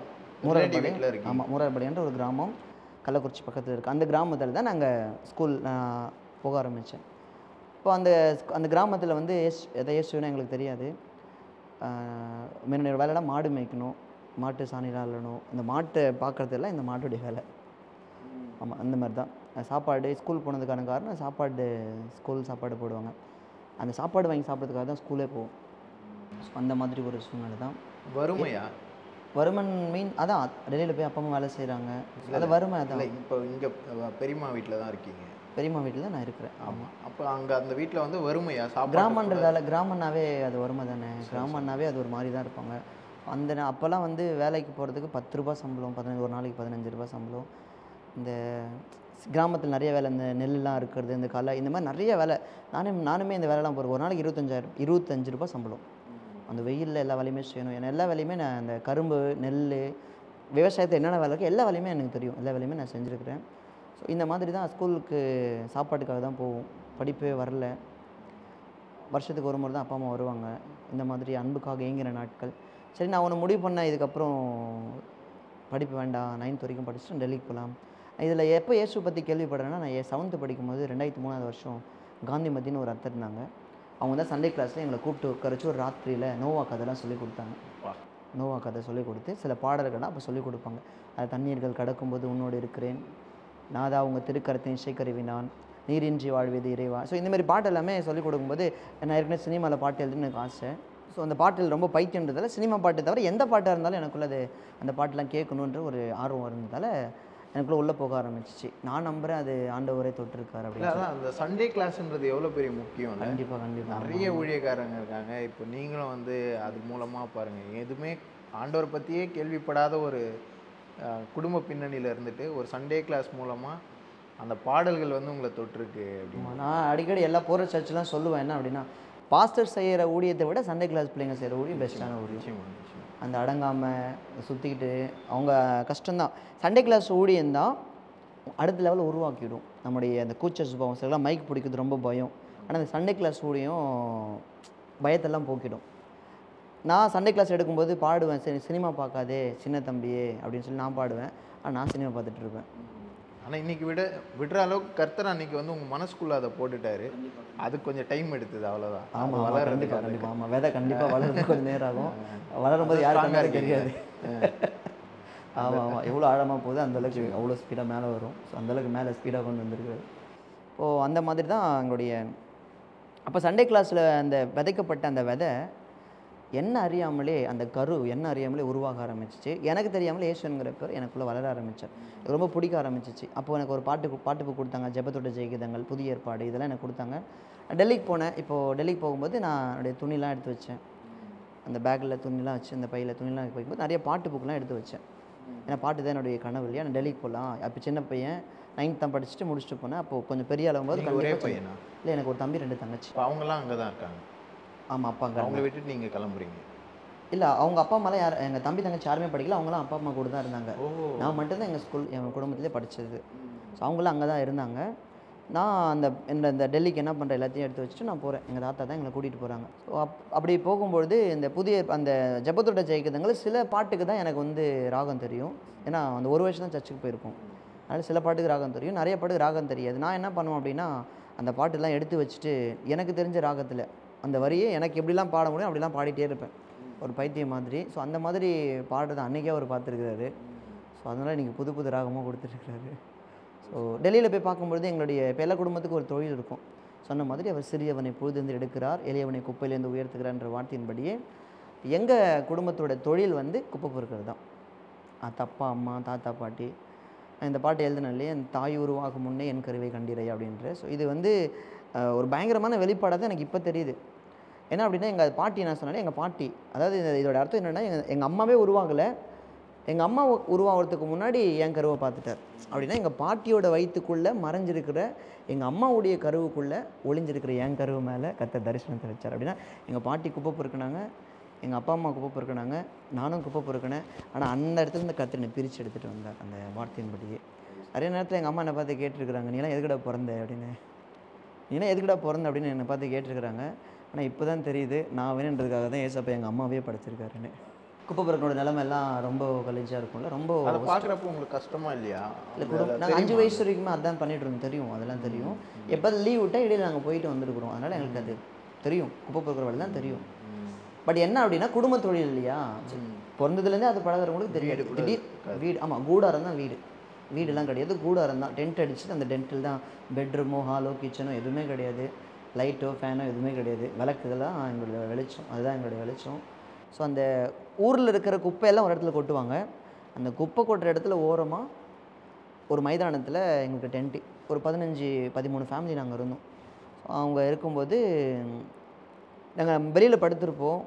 மூரார்பாடி. ஆமாம், மூரார்பாடின்ற ஒரு கிராமம் கள்ளக்குறிச்சி பக்கத்தில் இருக்குது. அந்த கிராமத்தில் தான் நாங்கள் ஸ்கூல் போக ஆரம்பித்தேன். இப்போ அந்த கிராமத்தில் வந்து எதை ஏசுனா எங்களுக்கு தெரியாது. என்னோட வேலைலாம் மாடு மேய்க்கணும், மாட்டு சாணிலாம் அள்ளணும், இந்த மாட்டை பார்க்குறதெல்லாம் இந்த மாட்டுடைய வேலை. ஆமாம், அந்த மாதிரி தான். சாப்பாடு ஸ்கூல் போனதுக்கான காரணம் சாப்பாடு, ஸ்கூல் சாப்பாடு போடுவாங்க. அந்த சாப்பாடு வாங்கி சாப்பிட்றதுக்காக தான் ஸ்கூலே போவோம். அந்த மாதிரி ஒரு சூழ்நிலை தான். வருமன் அதான் டெல்லியில் போய் அப்பா அம்மா வேலை செய்கிறாங்க. அது வறுமை தான். இப்போ இங்கே பெரியம்மா வீட்டில் தான் இருக்கீங்க? பெரியம்மா வீட்டில் தான் நான் இருக்கிறேன். ஆமாம். அப்போ அங்கே அந்த வீட்டில் வந்து வறுமையா? கிராமன்றதால, கிராமன்னாவே அது வறுமை தானே. கிராமன்னாவே அது ஒரு மாதிரி தான் இருப்பாங்க. அப்போல்லாம் வந்து வேலைக்கு போகிறதுக்கு 10 ரூபா சம்பளம், ஒரு நாளைக்கு 15 ரூபா சம்பளம். இந்த கிராமத்தில் நிறைய வேலை, இந்த நெல்லாம் இருக்கிறது, இந்த களை, இந்த மாதிரி நிறைய வேலை. நானுமே இந்த வேலைலாம் போகிறேன். ஒரு நாளைக்கு 25 ரூபா சம்பளம். அந்த வெயிலில் எல்லா வேலையுமே செய்யணும். ஏன்னா எல்லா வேலையுமே நான் இந்த கரும்பு, நெல், விவசாயத்தில் என்னென்ன வேலை இருக்கோ எல்லா வேலையுமே எனக்கு தெரியும். எல்லா வேலையுமே நான் செஞ்சுருக்கிறேன். ஸோ இந்த மாதிரி தான் ஸ்கூலுக்கு சாப்பாட்டுக்காக தான் போவோம். படிப்பே வரல. வருஷத்துக்கு ஒரு முறை தான் அப்பா அம்மா வருவாங்க. இந்த மாதிரி அன்புக்காக ஏங்குகிற நாட்கள். சரி, நான் ஒன்று முடிவு பண்ணேன், இதுக்கப்புறம் படிப்பு வேண்டாம், 9th வரைக்கும் படிச்சுட்டு டெல்லிக்கு போகலாம். இதில் எப்போ இயேசு பற்றி கேள்விப்படுறேன்னா, நான் 7th படிக்கும்போது 2003 வருஷம் காந்திமதின்னு ஒரு அர்த்தம் இருந்தாங்க. அவங்க தான் சண்டே கிளாஸில் எங்களை கூப்பிட்டு உட்காரச்சு ஒரு ராத்திரியில் நோவா கதைலாம் சொல்லிக் கொடுத்தாங்க. நோவா கதை சொல்லிக் கொடுத்து சில பாடல்கள்லாம் அப்போ சொல்லிக் கொடுப்பாங்க. அது தண்ணீர்கள் கடக்கும்போது உன்னோடு இருக்கிறேன், நாதா உங்கள் திருக்கரத்தின் இசைக்கருவினான், நீரின்றி வாழ்வது இறைவா. ஸோ இந்த மாதிரி பாட்டு எல்லாமே சொல்லிக் கொடுக்கும்போது நான் ஏற்கனவே சினிமாவில் பாட்டு எழுதுன்னு எனக்கு ஆசை. ஸோ அந்த பாட்டில் ரொம்ப பைத்தியன்றதால சினிமா பாட்டு தவிர எந்த பாட்டாக இருந்தாலும் எனக்குள்ள அது அந்த பாட்டெலாம் கேட்கணுன்ற ஒரு ஆர்வம் இருந்ததால் எனக்குள்ளே உள்ளே போக ஆரம்பிச்சிச்சு. நான் நம்புகிறேன் அது ஆண்டவரே தொட்டிருக்கார் அப்படின்னு. அதான் அந்த சண்டே கிளாஸ்ன்றது எவ்வளோ பெரிய முக்கியம். கண்டிப்பாக நிறைய ஊழியக்காரங்க இருக்காங்க. இப்போ நீங்களும் வந்து அது மூலமாக பாருங்கள், எதுவுமே ஆண்டவரை பற்றியே கேள்விப்படாத ஒரு குடும்ப பின்னணியில் இருந்துட்டு ஒரு சண்டே கிளாஸ் மூலமாக அந்த பாடல்கள் வந்து உங்களை தொட்டிருக்கு அப்படின்னு. நான் அடிக்கடி எல்லா போகிற சர்ச்செலாம் சொல்லுவேன். என்ன அப்படின்னா, பாஸ்டர் செய்கிற ஊழியத்தை விட சண்டே கிளாஸ் பிள்ளைங்க செய்கிற ஊழியம் பெஸ்ட்டான ஊழியம். அந்த அடங்காமல் சுற்றிக்கிட்டு அவங்க கஷ்டம்தான். சண்டே கிளாஸ் ஊழியம்தான் அடுத்த லெவலில் உருவாக்கிவிடும் நம்முடைய அந்த கூச்ச சுபாவம். சிலலாம் மைக் பிடிக்கிறது ரொம்ப பயம். ஆனால் அந்த சண்டே கிளாஸ் ஊழியம் பயத்தெல்லாம் போக்கிடும். நான் சண்டே கிளாஸ் எடுக்கும்போது பாடுவேன், சரி சினிமா பார்க்காதே சின்ன தம்பியே அப்படின்னு சொல்லி நான் பாடுவேன். ஆனால் நான் சினிமா பார்த்துட்டு இருப்பேன். ஆனால் இன்றைக்கி விடுற அளவுக்கு கர்த்தர் அன்றைக்கி வந்து உங்கள் மனசுக்குள்ளே அதை போட்டுட்டாரு. அதுக்கு கொஞ்சம் டைம் எடுத்தது, அவ்வளோதான். ஆமாம், வளர்றதுக்கு கண்டிப்பாக. ஆமாம், விதை கண்டிப்பாக வளர்றதுக்கு கொஞ்சம் நேரம் ஆகும். வளரும்போது யாருக்காக தெரியாது. ஆமாம், எவ்வளோ ஆழமாக போகுது அந்தளவுக்கு அவ்வளோ ஸ்பீடாக மேலே வரும். ஸோ அந்தளவுக்கு மேலே ஸ்பீடாக கொண்டு வந்திருக்கு. இப்போது அந்த மாதிரி தான் எங்களுடைய அப்போ சண்டே கிளாஸில் அந்த விதைக்கப்பட்ட அந்த விதை என்ன அறியாமலே அந்த கரு என்ன அறியாமலே உருவாக ஆரம்பிச்சிச்சு. எனக்கு தெரியாமலே இயேசுங்கிற பேர் எனக்குள்ளே வளர ஆரம்பித்தார். ரொம்ப பிடிக்க ஆரம்பிச்சிச்சு. அப்போது எனக்கு ஒரு பாட்டு புக் கொடுத்தாங்க, ஜெபத்தோட ஜெயிக்கிதங்கள், புதிய ஏற்பாடு, இதெல்லாம் எனக்கு கொடுத்தாங்க. டெல்லிக்கு போனேன். இப்போது டெல்லிக்கு போகும்போது நான் என்னுடைய துணிலாம் எடுத்து வச்சேன். அந்த பேக்கில் துணிலாம் வச்சு அந்த பையில் துணிலாம் வைக்கும்போது நிறைய பாட்டு புக்கெலாம் எடுத்து வச்சேன். ஏன்னா பாட்டு தான் என்னுடைய கனவு இல்லையா. நான் டெல்லிக்கு போகலாம். அப்போ சின்ன பையன் 9th தான் படிச்சுட்டு முடிச்சுட்டு போனேன். அப்போது கொஞ்சம் பெரிய அளவும்போது ஒரே பையனா? இல்லை, எனக்கு ஒரு தம்பி 2 தங்கச்சி. அவங்களாம் அங்கே தான் இருக்காங்க? ஆமாம், அப்பா அங்கே. அவங்கள விட்டுட்டு நீங்கள் கிளம்புறீங்க? இல்லை, அவங்க அப்பா அம்மாலாம் யார், எங்கள் தம்பி தங்கச்சி யாருமே படிக்கல. அவங்களாம் அப்பா அம்மா கூட தான் இருந்தாங்க. நான் மட்டும்தான் எங்கள் குடும்பத்திலே படித்தது. ஸோ அவங்களாம் அங்கே தான் இருந்தாங்க. நான் இந்த டெல்லிக்கு என்ன பண்ணுற எல்லாத்தையும் எடுத்து வச்சுட்டு நான் போகிறேன். எங்கள் தாத்தா தான் எங்களை கூட்டிகிட்டு போகிறாங்க. ஸோ அப்படி போகும்பொழுது இந்த புதிய அந்த ஜெபத்தோட ஜெயிக்கிதங்கள் சில பாட்டுக்கு தான் எனக்கு வந்து ராகம் தெரியும். ஏன்னா அந்த ஒரு வருஷம் தான் சர்ச்சுக்கு போயிருக்கோம். அதனால் சில பாட்டுக்கு ராகம் தெரியும், நிறைய பாட்டுக்கு ராகம் தெரியாது. நான் என்ன பண்ணுவேன் அப்படின்னா, அந்த பாட்டுலாம் எடுத்து வச்சுட்டு எனக்கு தெரிஞ்ச ராகத்தில் அந்த வரியை எனக்கு எப்படிலாம் பாட முடியும் அப்படிலாம் பாடிட்டே இருப்பேன், ஒரு பைத்தியம் மாதிரி. ஸோ அந்த மாதிரி பாடுறது அன்றைக்கே அவர் பார்த்துருக்கிறாரு. ஸோ அதனால் இன்றைக்கி புது புது ராகமாக கொடுத்துருக்குறாரு. ஸோ டெல்லியில் போய் பார்க்கும்பொழுது எங்களுடைய இப்போ எல்லா குடும்பத்துக்கும் ஒரு தொழில் இருக்கும். சொன்ன மாதிரி அவர் சிறியவனை பொழுதுந்து எடுக்கிறார், எளியவனை குப்பையிலேருந்து உயர்த்துக்கிறார்ன்ற வார்த்தையின்படியே எங்கள் குடும்பத்தோட தொழில் வந்து குப்பை பொறுக்கிறது தான். அப்பா அம்மா தாத்தா பாட்டி. இந்த பாட்டு எழுதினாலே என் தாய் உருவாகும் முன்னே என் கருவை கண்டிரை அப்படின்ற. ஸோ இது வந்து ஒரு பயங்கரமான வெளிப்பாடாக தான் எனக்கு இப்போ தெரியுது. என்ன அப்படின்னா, எங்கள் பாட்டி என்ன சொன்னாலே, எங்கள் பாட்டி, அதாவது இதோட அர்த்தம் என்னென்னா, எங்கள் அம்மாவே உருவாகலை, எங்கள் அம்மா உருவாகிறதுக்கு முன்னாடி என் கருவை பார்த்துட்டார். அப்படின்னா எங்கள் பாட்டியோட வயிற்றுக்குள்ளே மறைஞ்சிருக்கிற எங்கள் அம்மாவுடைய கருவுக்குள்ளே ஒளிஞ்சிருக்கிற என் கருவு மேலே கர்த்தர் தரிசனத்தை வச்சார். அப்படின்னா எங்கள் பாட்டி குப்பை பொறுக்கினாங்க, எங்கள் அப்பா அம்மா குப்பை பொறுக்கினாங்க, நானும் குப்பை பொறுக்கினேன். ஆனால் அந்த இடத்துலேருந்து கர்த்தர் என்னை பிரித்து எடுத்துகிட்டு வந்தார் அந்த வார்த்தையின்படியே. நிறைய நேரத்தில் எங்கள் அம்மா என்னை பார்த்து கேட்டிருக்கிறாங்க, நீலாம் எதுக்கடா பிறந்த அப்படின்னு. நீலாம் எதுக்கடா பிறந்த அப்படின்னு என்னை பார்த்து கேட்டிருக்கிறாங்க. ஆனால் இப்போ தான் தெரியுது, நான் வேணுன்றதுக்காக தான் ஏசப்பா எங்கள் அம்மாவே படைச்சிருக்காருன்னு. குப்பை பொறுக்கனோட நிலைமை எல்லாம் ரொம்ப கலேஜாக இருக்கும்ல, ரொம்ப அதை பார்க்குறப்போ உங்களுக்கு கஷ்டமா இல்லையா? இல்லை, நாங்கள் 5 வயசு வரைக்குமே அதான் பண்ணிட்டு இருந்தோம், தெரியும், அதெல்லாம் தெரியும். எப்போ லீவ் விட்டால் இடையில நாங்கள் போயிட்டு வந்துருக்குறோம். அதனால் எங்களுக்கு அது தெரியும், குப்பை பொறுக்கிற வேலை தான் தெரியும். பட் என்ன அப்படின்னா, குடும்ப தொழில் இல்லையா, பிறந்ததுலேருந்தே அது பழகிறவங்களுக்கு தெரியாது. திடீர் வீடு, ஆமாம், கூடாரம் தான் வீடு, வீடுலாம் கிடையாது, கூடாரம் தான். டென்ட் அடிச்சுட்டு அந்த டென்ட்டில் தான் பெட்ரூமோ ஹாலோ கிச்சனோ எதுவுமே கிடையாது, லைட்டோ ஃபேனோ எதுவுமே கிடையாது. விளக்குகள்லாம் எங்களுடைய வெளிச்சம், அதுதான் எங்களுடைய வெளிச்சம். ஸோ அந்த ஊரில் இருக்கிற குப்பையெல்லாம் ஒரு இடத்துல கொட்டுவாங்க. அந்த குப்பை கொட்டுற இடத்துல ஓரமாக ஒரு மைதானத்தில் எங்களுக்கு டென்ட்டு ஒரு 15-13 ஃபேமிலி நாங்கள் இருந்தோம். அவங்க இருக்கும்போது நாங்கள் வெளியில் படுத்திருப்போம்.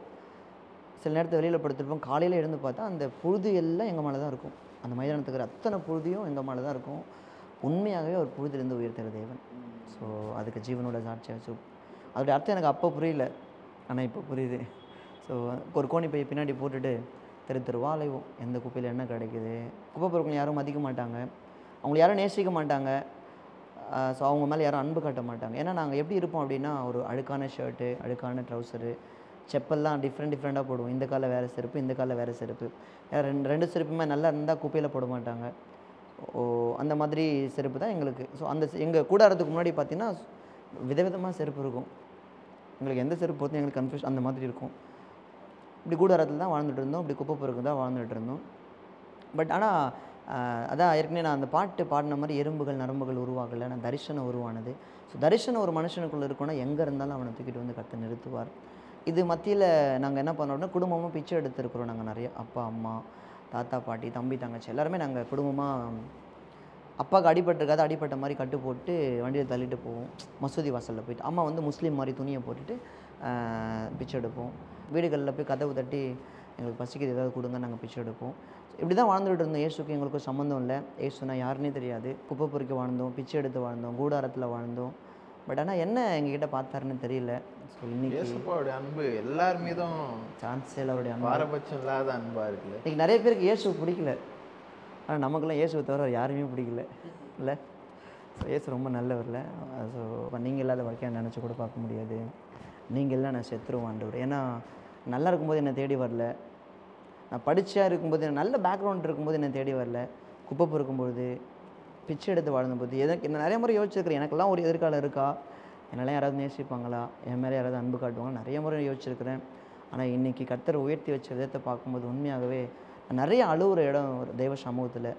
சில நேரத்தில் வெளியில் படுத்திருப்போம். காலையில் எழுந்து பார்த்தா அந்த புழுதி எல்லாம் எங்கள் மேலே தான் இருக்கும். அந்த மைதானத்துக்கு இருக்கிற அத்தனை புழுதியும் எங்கள் மேலே தான் இருக்கும். உண்மையாகவே அவர் புழுதிலேருந்து உயர்த்துகிற தேவன். ஸோ அதுக்கு ஜீவனோட சாட்சியாக வச்சு அதோடைய அர்த்தம் எனக்கு அப்போ புரியல, ஆனால் இப்போ புரியுது. ஸோ ஒரு கோணி பையை பின்னாடி போட்டுட்டு தெருவா அலைவோம், எந்த குப்பையில் என்ன கிடைக்குது. குப்பை பொருட்கள் யாரும் மதிக்க மாட்டாங்க, அவங்கள யாரும் நேசிக்க மாட்டாங்க. ஸோ அவங்க மேலே யாரும் அன்பு காட்ட மாட்டாங்க. ஏன்னா நாங்கள் எப்படி இருப்போம் அப்படின்னா, ஒரு அழுக்கான ஷர்ட்டு, அழுக்கான ட்ரௌசரு, செப்பல்லாம் டிஃப்ரெண்ட்டாக போடுவோம். இந்த காலில் வேறு செருப்பு, இந்த காலில் வேறு செருப்பு. ரெண்டு செருப்புமே நல்லா இருந்தால் குப்பையில் போட மாட்டாங்க. அந்த மாதிரி செருப்பு தான் எங்களுக்கு. ஸோ அந்த எங்கள் கூடாரத்துக்கு முன்னாடி பார்த்திங்கன்னா விதவிதமாக செருப்பு இருக்கும். எங்களுக்கு எந்த செருப்பு பொறுத்து எங்களுக்கு கன்ஃபியூஷன் அந்த மாதிரி இருக்கும். இப்படி கூடாரத்தில் தான் வாழ்ந்துட்டு இருந்தோம், இப்படி குப்பை பொறுக்கு தான் வாழ்ந்துட்டு இருந்தோம். பட் ஆனால் அதான் ஏற்கனவே நான் அந்த பாட்டு பாடின மாதிரி எறும்புகள் நரம்புகள் உருவாகலை, நான் தரிசனம் உருவானது. ஸோ தரிசனம் ஒரு மனுஷனுக்குள்ளே இருக்கணும்னா எங்கே இருந்தாலும் அவனை தூக்கிட்டு வந்து கர்த்தர் நிறுத்துவார். இது மத்தியில் நாங்கள் என்ன பண்ணோம்னா குடும்பமாக பிச்சை எடுத்துருக்குறோம். நாங்கள் நிறைய அப்பா அம்மா தாத்தா பாட்டி தம்பி தங்கச்சி எல்லாருமே நாங்கள் குடும்பமாக அப்பாவுக்கு அடிபட்டிருக்காது, அடிப்பட்ட மாதிரி கட்டு போட்டு வண்டியில் தள்ளிட்டு போவோம். மசூதி வாசலில் போயிட்டு அம்மா வந்து முஸ்லீம் மாதிரி துணியை போட்டுட்டு பிச்சை எடுப்போம். வீடுகளில் போய் கதவு தட்டி எங்களுக்கு பசிக்குது ஏதாவது கொடுங்க, நாங்கள் பிச்சை எடுப்போம். இப்படி தான் வாழ்ந்துகிட்டு இருந்தோம். ஏசுக்கு எங்களுக்கும் சம்மந்தம் இல்லை. ஏசுனா யாருன்னே தெரியாது. குப்பை பொறுக்கி வாழ்ந்தோம், பிச்சை எடுத்து வாழ்ந்தோம், கூடாரத்தில் வாழ்ந்தோம். பட் ஆனால் என்ன எங்ககிட்ட பார்த்தாருன்னு தெரியல. ஸோ இன்னைக்கு இயேசுவோட அன்பு எல்லார் மீதும் சான்ஸே அவருடைய அன்பு பாரபட்சம் இல்லாத அன்பாக இருக்குல்ல. இன்றைக்கி நிறைய பேருக்கு இயேசு பிடிக்கல, ஆனால் நமக்கெல்லாம் இயேசுவை தவிர யாருமே பிடிக்கல இல்லை. ஸோ இயேசு ரொம்ப நல்லவரில்ல. ஸோ நீங்கள் இல்லாத வாழ்க்கையை நினச்சி கூட பார்க்க முடியாது. நீங்கள் இல்லை நான் செத்துருவேன் ஆண்டவர். ஏன்னா நல்லா இருக்கும்போது என்னை தேடி வரல, நான் படித்தா இருக்கும்போது நல்ல பேக்ரவுண்ட் இருக்கும்போது என்னை தேடி வரல, குப்பை பொறுக்கும்பொழுது பிச்சை எடுத்து வாழ்ந்தபோது எனக்கு என்ன நிறைய முறை யோசிச்சிருக்கிறேன். எனக்கெல்லாம் ஒரு எதிர்காலம் இருக்கா, என்னெல்லாம் யாராவது நேசிப்பாங்களா, என் மேலே யாராவது அன்பு காட்டுவாங்க, நிறைய முறை யோசிச்சிருக்கிறேன். ஆனால் இன்றைக்கி கர்த்தர் உயர்த்தி வச்ச விதத்தை பார்க்கும்போது உண்மையாகவே நிறைய அழுகுற இடம் ஒரு தெய்வ சமூகத்தில்.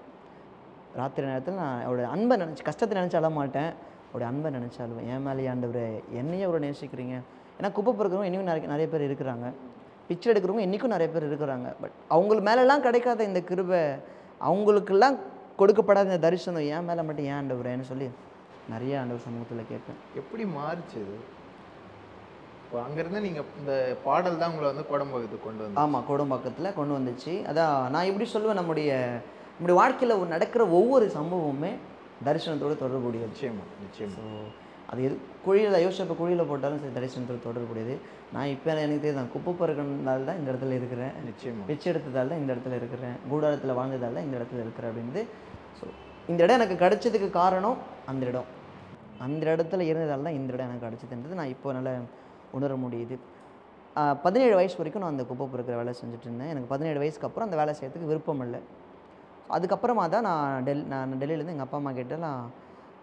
ராத்திரி நேரத்தில் நான் அவருடைய அன்பை நினச்சி கஷ்டத்தை நினச்சி அழ மாட்டேன், அவருடைய அன்பை நினச்சி அழுவேன். என் மேலே ஆண்டவரே என்னையே அவரை நேசிக்கிறீங்க. ஏன்னா குப்பை பொறுக்கிறவங்க இன்னும் நிறைய பேர் இருக்கிறாங்க, பிச்சை எடுக்கிறவங்க இன்றைக்கும் நிறைய பேர் இருக்கிறாங்க. பட் அவங்களுக்கு மேலெல்லாம் கிடைக்காத இந்த கிருபை, அவங்களுக்கெல்லாம் கொடுக்கப்படாத இந்த தரிசனம் என் மேலே மட்டும் ஏன் ஆண்டவரேன்னு சொல்லி நிறைய ஆண்டவர் சமூகத்தில் கேட்பேன். எப்படி மாறிச்சு இது? இப்போ அங்கேருந்து நீங்கள் இந்த பாடல் தான் உங்களை வந்து கோடம்பாக்கத்துக்கு கொண்டு வந்து? ஆமாம், கோடம்பாக்கத்தில் கொண்டு வந்துச்சு. அதான் நான் இப்படி சொல்லுவேன், நம்முடைய வாழ்க்கையில் நடக்கிற ஒவ்வொரு சம்பவமுமே தரிசனத்தோடு தொடர்புடையது. நிச்சயமாக. ஸோ அது எது குழியில் யோசிப்ப குழியில் போட்டாலும் சரி தரிசனத்தோடு தொடர்புடையது. நான் இப்போ எனக்கு தெரியுது, குப்பை பறக்கிறதால தான் இந்த இடத்துல இருக்கிறேன், நிச்சயமாக பிச்சை எடுத்ததால் தான் இந்த இடத்துல இருக்கிறேன், கூடாரத்தில் வாழ்ந்ததால் தான் இந்த இடத்துல இருக்கிறேன் அப்படின்றது. ஸோ இந்த இடம் எனக்கு கிடைச்சதுக்கு காரணம் அந்த இடத்துல இருந்ததால் தான் இந்த இடம் எனக்கு கிடச்சிதுன்றது நான் இப்போ நல்லா உணர முடியுது. 17 வயசு வரைக்கும் நான் அந்த குப்பை பொறுக்கிற வேலை செஞ்சுட்டு இருந்தேன். எனக்கு 17 வயசுக்கு அப்புறம் அந்த வேலை செய்யறதுக்கு விருப்பம் இல்லை. அதுக்கப்புறமா தான் நான் டெல்லியிலேருந்து எங்கள் அப்பா அம்மா கிட்ட நான்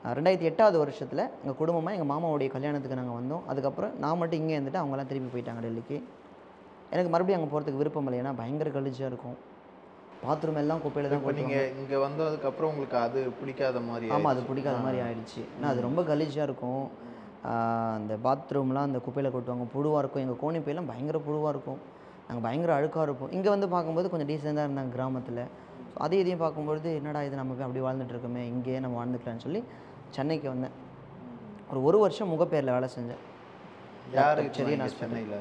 2008 வருஷத்தில் எங்கள் குடும்பமாக எங்கள் மாமாவுடைய கல்யாணத்துக்கு நாங்கள் வந்தோம். அதுக்கப்புறம் நான் மட்டும் இங்கே இருந்துட்டு அவங்களாம் திருப்பி போயிட்டாங்க டெல்லிக்கு. எனக்கு மறுபடியும் அங்கே போகிறதுக்கு விருப்பம் இல்லை. ஏன்னா பயங்கர கழிச்சாக இருக்கும், பாத்ரூம் எல்லாம் குப்பையில் தான். இப்போ நீங்கள் இங்கே வந்ததுக்கப்புறம் உங்களுக்கு அது பிடிக்காத மாதிரி? ஆமாம், அது பிடிக்காத மாதிரி ஆயிடுச்சு. ஏன்னா அது ரொம்ப கலீஜாக இருக்கும். அந்த பாத்ரூம்லாம் அந்த குப்பையில் கொட்டுவாங்க, புழுவாக இருக்கும். எங்கள் கோணிப்பையெல்லாம் பயங்கர புழுவாக இருக்கும், நாங்கள் பயங்கர அழுக்காக இருப்போம். இங்கே வந்து பார்க்கும்போது கொஞ்சம் டீசெண்டாக இருந்தாங்க கிராமத்தில். ஸோ அதே இதையும் பார்க்கும்பொழுது என்னடா இது நம்ம போய் அப்படி வாழ்ந்துட்டு இருக்கோமே, இங்கேயே நம்ம வாழ்ந்துக்கலாம்னு சொல்லி சென்னைக்கு வந்தேன். ஒரு வருஷம் முகப்பேரில் வேலை செஞ்சேன். யாருக்கு சரி, நான் சென்னையில்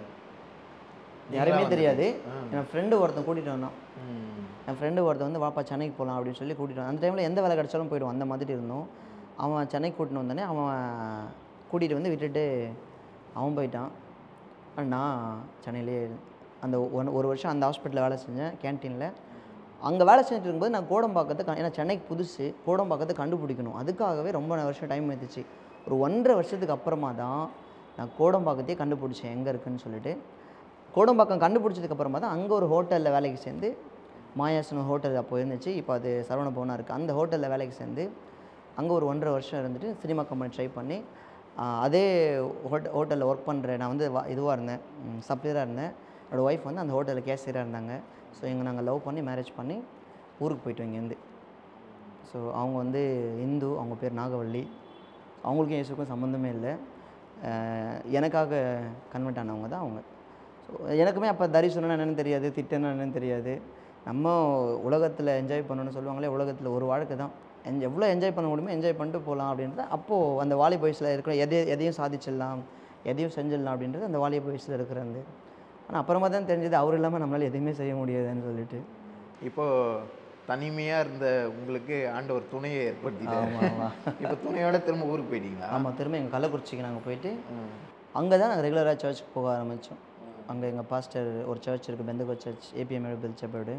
யாருமே தெரியாது. என் ஃப்ரெண்டு ஒருத்தன் கூட்டிகிட்டு வந்தான். என் ஃப்ரெண்டு ஒருத்தன் வந்து வாப்பா சென்னைக்கு போகலாம் அப்படின்னு சொல்லி கூட்டிகிட்டு வந்தான். அந்த டைமில் எந்த வேலை கிடச்சாலும் போய்டுவோம், அந்த மாதிரி இருந்தோம். அவன் சென்னைக்கு கூட்டின்னு வந்தோடனே அவன் கூட்டிகிட்டு வந்து விட்டுட்டு அவன் போயிட்டான். நான் சென்னையிலே அந்த ஒரு வருஷம் அந்த ஹாஸ்பிட்டலில் வேலை செஞ்சேன், கேன்டீனில். அங்கே வேலை செஞ்சுட்டு இருக்கும்போது நான் கோடம்பாக்கத்தை, ஏன்னா சென்னைக்கு புதுசு, கோடம்பாக்கத்தை கண்டுபிடிக்கணும். அதுக்காகவே ரொம்ப வருஷம் டைம் எடுத்துச்சு. ஒரு 1.5 வருஷத்துக்கு அப்புறமா தான் நான் கோடம்பாக்கத்தையே கண்டுபிடிச்சேன் எங்கே இருக்குதுன்னு சொல்லிட்டு. கோடம்பாக்கம் கண்டுபிடிச்சதுக்கப்புறமா தான் அங்கே ஒரு ஹோட்டலில் வேலைக்கு சேர்ந்து, மாயாசன் ஹோட்டல் அப்போ இருந்துச்சு, இப்போ அது சரவண பவனாக இருக்குது. அந்த ஹோட்டலில் வேலைக்கு சேர்ந்து அங்கே ஒரு 1.5 வருஷம் இருந்துட்டு சினிமா கம்பெனி ட்ரை பண்ணி அதே ஹோட்டலில் ஒர்க் பண்ணுறேன். நான் வந்து இதுவாக இருந்தேன், சப்ளையராக இருந்தேன். என்னோடய ஒய்ஃப் வந்து அந்த ஹோட்டலில் கேஷியராக இருந்தாங்க. ஸோ நாங்கள் லவ் பண்ணி மேரேஜ் பண்ணி ஊருக்கு போயிட்டோம் இங்கேருந்து. ஸோ அவங்க வந்து இந்து, அவங்க பேர் நாகவள்ளி. அவங்களுக்கும் இயேசுக்கும் சம்மந்தமே இல்லை, எனக்காக கன்வெர்ட் ஆனவங்க தான் அவங்க. ஸோ எனக்குமே அப்போ தரிசனம்னா என்னென்னு தெரியாது, திட்டம்னா என்னென்னு தெரியாது. நம்ம உலகத்தில் என்ஜாய் பண்ணணும்னு சொல்லுவாங்களே, உலகத்தில் ஒரு வாழ்க்கை தான், எவ்வளோ என்ஜாய் பண்ண முடியுமோ என்ஜாய் பண்ணிட்டு போகலாம் அப்படின்றது அப்போது அந்த வாலிப வயசில் இருக்கிற எதையும் சாதிச்சிடலாம், எதையும் செஞ்சிடலாம் அப்படின்றது அந்த வாலிப வயசில் இருக்கிறது. ஆனால் அப்புறமா தான் தெரிஞ்சது அவர் இல்லாமல் நம்மளால் எதுவுமே செய்ய முடியாதுன்னு சொல்லிட்டு. இப்போது தனிமையாக இருந்த உங்களுக்கு ஆண்டவர் துணையை ஏற்படுத்திட்டார். இப்போ துணையோட திரும்ப ஊருக்கு போயிட்டீங்களா? ஆமாம், திரும்ப எங்கள் கள்ளக்குறிச்சிக்கு நாங்கள் போயிட்டு அங்கே தான் நாங்கள் ரெகுலராக சர்ச்சுக்கு போக ஆரம்பித்தோம். அங்கே எங்கள் பாஸ்டர் ஒரு சர்ச் இருக்குது, Pentecost church, APM Bell Shepherd,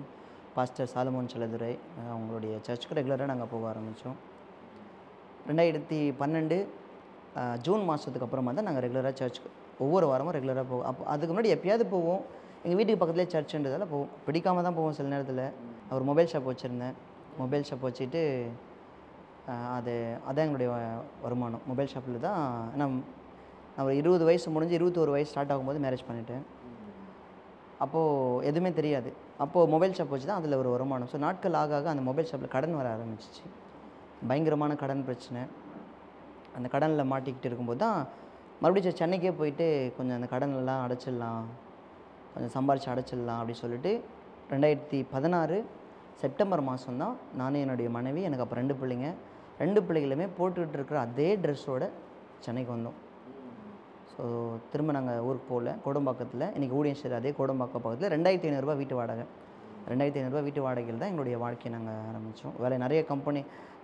pastor Solomon Selladurai, அவங்களுடைய சர்ச்சுக்கு ரெகுலராக நாங்கள் போக ஆரம்பித்தோம். 2012 ஜூன் மாதத்துக்கு அப்புறமா தான் நாங்கள் ரெகுலராக சர்ச்சுக்கு ஒவ்வொரு வாரமும் ரெகுலராக போவோம். அப்போ அதுக்கு முன்னாடி எப்பயாவது போவோம், எங்கள் வீட்டுக்கு பக்கத்துலேயே சர்ச்சுன்றதால போவோம். பிடிக்காமல் தான் போவோம் சில நேரத்தில். ஒரு மொபைல் ஷாப் வச்சுருந்தேன், மொபைல் ஷாப் வச்சுட்டு அதான் எங்களுடைய வருமானம். மொபைல் ஷாப்பில் தான் நான் ஒரு 20 வயசு முடிஞ்சு 21 வயசு ஸ்டார்ட் ஆகும்போது மேரேஜ் பண்ணிட்டேன். அப்போது எதுவுமே தெரியாது, அப்போது மொபைல் ஷாப் வச்சு தான் அதில் ஒரு வருமானம். ஸோ நாட்கள் ஆக ஆக அந்த மொபைல் ஷாப்பில் கடன் வர ஆரம்பிச்சிச்சு. பயங்கரமான கடன் பிரச்சனை. அந்த கடனில் மாட்டிக்கிட்டு இருக்கும்போது தான் மறுபடியும் சென்னைக்கே போயிட்டு கொஞ்சம் அந்த கடனெல்லாம் அடைச்சிடலாம், கொஞ்சம் சம்பாரித்து அடைச்சிடலாம் அப்படின்னு சொல்லிட்டு 2016 செப்டம்பர் மாதம் தான் நானும் என்னுடைய மனைவி, எனக்கு அப்போ 2 பிள்ளைங்க, 2 பிள்ளைகளுமே போட்டுக்கிட்டு இருக்கிற அதே ட்ரெஸ்ஸோட சென்னைக்கு வந்தோம். ஸோ திரும்ப நாங்கள் ஊருக்கு போகல. கோடம்பாக்கத்தில் இன்றைக்கி ஊழியம் செய்கிற அதே கோடம்பாக்கம் பக்கத்தில் 2500 வீட்டு வாடகை. 2500 வீட்டு வாடகையில் தான் எங்களுடைய வாழ்க்கையை நாங்கள் ஆரம்பித்தோம். வேலை நிறைய கம்பெனி,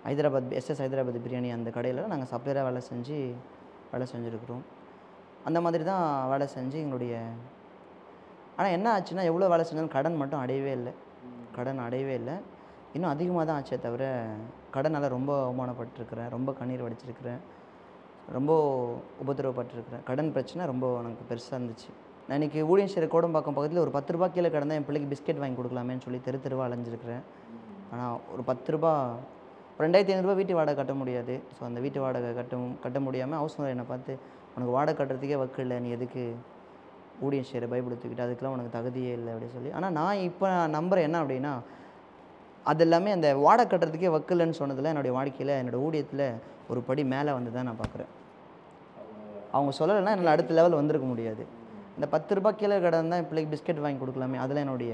ஹைதராபாத் எஸ்எஸ் ஹைதராபாத் பிரியாணி அந்த கடையில் நாங்கள் சப்ளையராக வேலை செஞ்சுருக்கிறோம். அந்த மாதிரி தான் வேலை செஞ்சு எங்களுடைய ஆனால் என்ன ஆச்சுன்னா, எவ்வளோ வேலை செஞ்சாலும் கடன் மட்டும் அடையவே இல்லை. இன்னும் அதிகமாக தான் ஆச்சே தவிர, கடனால் ரொம்ப அவமானப்பட்டிருக்கிறேன், ரொம்ப கண்ணீர் வடிச்சிருக்கிறேன், ரொம்ப உபத்திரவப்பட்டிருக்கிறேன். கடன் பிரச்சனை ரொம்ப எனக்கு பெருசாக இருந்துச்சு. நான் இன்றைக்கி ஊழியம் செய்கிற கோடம்பாக்கம் பக்கத்தில் ஒரு 10 ரூபா கீழே கிடந்தா என் பிள்ளைக்கு பிஸ்கெட் வாங்கி கொடுக்கலாமேன்னு சொல்லி தெருவா அலைஞ்சிருக்கிறேன். ஆனால் ஒரு 10 ரூபா 2500 வீட்டு வாடகை கட்ட முடியாது. ஸோ அந்த வீட்டு வாடகை கட்ட முடியாமல் ஹவுஸ் ஓனர் என்னை பார்த்து, உனக்கு வாடகை கட்டுறதுக்கே வக்கு இல்லை, நீ எதுக்கு ஊழியம் செய்கிற பைபிள் தூக்கிட்டு, அதுக்கெலாம் உனக்கு தகுதியே இல்லை அப்படின்னு சொல்லி. ஆனால் நான் இப்போ நம்புகிறேன் என்ன அப்படின்னா, அது எல்லாமே அந்த வாடகை கட்டுறதுக்கே வக்கு இல்லைன்னு சொன்னதில் என்னுடைய வாழ்க்கையில், என்னோடய ஊழியத்தில் ஒரு படி மேலே வந்து தான் நான் பார்க்குறேன். அவங்க சொல்லலைன்னா என்னால் அடுத்த லெவல் வந்திருக்க முடியாது. இந்த 10 ரூபா கீழே கிடந்தா என் பிள்ளைக்கு பிஸ்கெட் வாங்கி கொடுக்கலாமே, அதில் என்னுடைய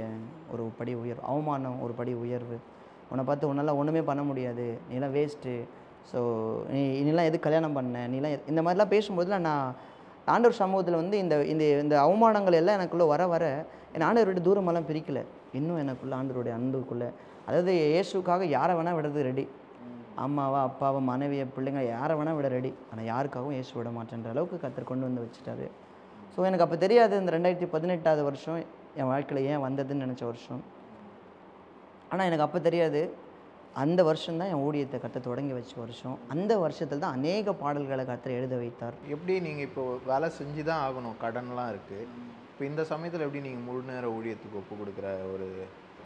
ஒரு படி உயர்வு. அவமானம் ஒரு படி உயர்வு. உன்னை பார்த்து உன்னால் ஒன்றுமே பண்ண முடியாது, நீலாம் வேஸ்ட்டு, ஸோ நீலாம் எதுக்கு கல்யாணம் பண்ண, நீலாம் இந்த மாதிரிலாம் பேசும்போதுலாம் நான் ஆண்டவர் சமூகத்தில் வந்து இந்த இந்த இந்த அவமானங்கள் எல்லாம் எனக்குள்ளே வர என் ஆண்டவர் விட்டு தூரமெல்லாம் பிரிக்கலை. இன்னும் எனக்குள்ளே ஆண்டவருடைய அன்புக்குள்ளே, அதாவது இயேசுக்காக யாரை வேணால் விடுறது ரெடி. அம்மாவா, அப்பாவா, மனைவியை, பிள்ளைங்க யாரை வேணால் விட ரெடி. ஆனால் யாருக்காகவும் இயேசு விட மாட்டேன்ற அளவுக்கு கர்த்தர் கொண்டு வந்து வச்சுட்டாரு. ஸோ எனக்கு அப்போ தெரியாது இந்த 2018 வருஷம் என் வாழ்க்கையில் ஏன் வந்ததுன்னு நினச்ச வருஷம். ஆனால் எனக்கு அப்போ தெரியாது, அந்த வருஷம்தான் என் ஊழியத்தை கர்த்தர் தொடங்கி வச்ச வருஷம். அந்த வருஷத்தில் தான் அநேக பாடல்களை கர்த்தர் எழுத வைத்தார். எப்படி நீங்கள் இப்போ வேலை செஞ்சு தான் ஆகணும், கடன்லாம் இருக்குது, இப்போ இந்த சமயத்தில் எப்படி நீங்கள் முழு நேர ஊழியத்துக்கு ஒப்பு கொடுக்குற ஒரு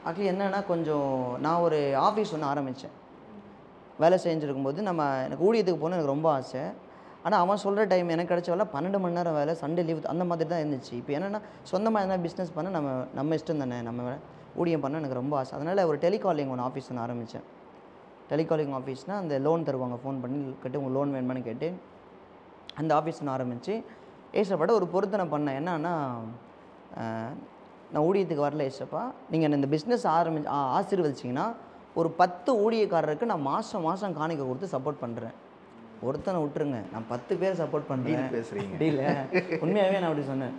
ஆக்சுவலி என்னென்னா, கொஞ்சம் நான் ஒரு ஆஃபீஸ் ஒன்று ஆரம்பித்தேன். வேலை செஞ்சுருக்கும்போது எனக்கு ஊழியத்துக்கு போகணும் எனக்கு ரொம்ப ஆசை. ஆனால் அவன் சொல்கிற டைம் எனக்கு கிடச்ச வேலை 12 மணி நேரம் வேலை, சண்டே லீவ், அந்த மாதிரி தான் இருந்துச்சு. இப்போ என்னென்னா, சொந்தமாக எதனா பிஸ்னஸ் பண்ண நம்ம இஷ்டம் தானே, நம்ம ஊழியம் பண்ண எனக்கு ரொம்ப ஆசை. அதனால் ஒரு டெலிகாலிங் ஒன்று ஆஃபீஸ் ஒன்று ஆரம்பித்தேன். டெலிகாலிங் ஆஃபீஸ்னால் அந்த லோன் தருவாங்க, ஃபோன் பண்ணி கேட்டு உங்கள் லோன் வேணுமான்னு கேட்டு அந்த ஆஃபீஸ் ஒன்று ஆரம்பித்து ஏசப்பாட்ட ஒரு பொருத்தனை பண்ணேன். என்னன்னா, நான் ஊழியத்துக்கு வரல ஏசப்பா, நீங்கள் இந்த பிஸ்னஸ் ஆசீர்வதிச்சிங்கன்னா ஒரு 10 ஊழியக்காரருக்கு நான் மாதம் காணிக்கை கொடுத்து சப்போர்ட் பண்ணுறேன். ஒருத்தனை விட்டுருங்க, நான் 10 பேர் சப்போர்ட் பண்ணுறேன் பேசுகிறீங்க. இல்லை, உண்மையாகவே நான் அப்படி சொன்னேன்.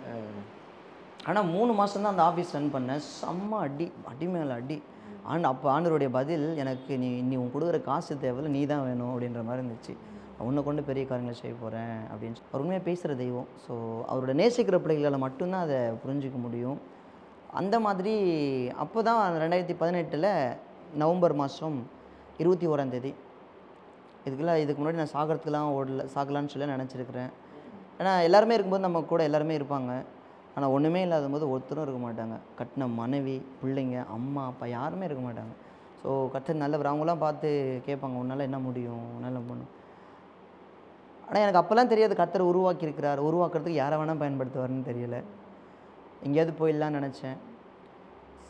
ஆனால் 3 மாதம் தான் அந்த ஆஃபீஸ் ரன் பண்ணேன். செம்ம அடி மேலே அடி. அப்போ ஆண்டவருடைய பதில் எனக்கு, நீ உன் கொடுக்குற காசு தேவையில்லை, நீ தான் வேணும் அப்படின்ற மாதிரி இருந்துச்சு. உன்னை கொண்டு பெரிய காரியங்களை செய்ய போகிறேன் அப்படின்னு அவர் உண்மையாக பேசுகிற தெய்வம். ஸோ அவரோட நேசிக்கிற பிள்ளைகளால் மட்டும்தான் அதை புரிஞ்சிக்க முடியும். அந்த மாதிரி அப்போ தான் 2018 நவம்பர் மாதம் 21 இதுக்கு முன்னாடி நான் சாகலான்னு சொல்லி நினச்சிருக்கிறேன். ஏன்னா எல்லாருமே இருக்கும்போது நம்ம கூட எல்லாருமே இருப்பாங்க. ஆனால் ஒன்றுமே இல்லாத போது ஒருத்தரும் இருக்க மாட்டாங்க. கட்டின மனைவி, பிள்ளைங்க, அம்மா, அப்பா யாருமே இருக்க மாட்டாங்க. ஸோ கர்த்தர் நல்லவர். அவங்களாம் பார்த்து கேட்பாங்க, உன்னால் என்ன முடியும், உன்னால் பண்ணணும். ஆனால் எனக்கு அப்போல்லாம் தெரியாது கர்த்தர் உருவாக்குறதுக்கு யாரை வேணால் பயன்படுத்துவார்னு தெரியலை. எங்கேயாவது போயிடலான்னு நினச்சேன்.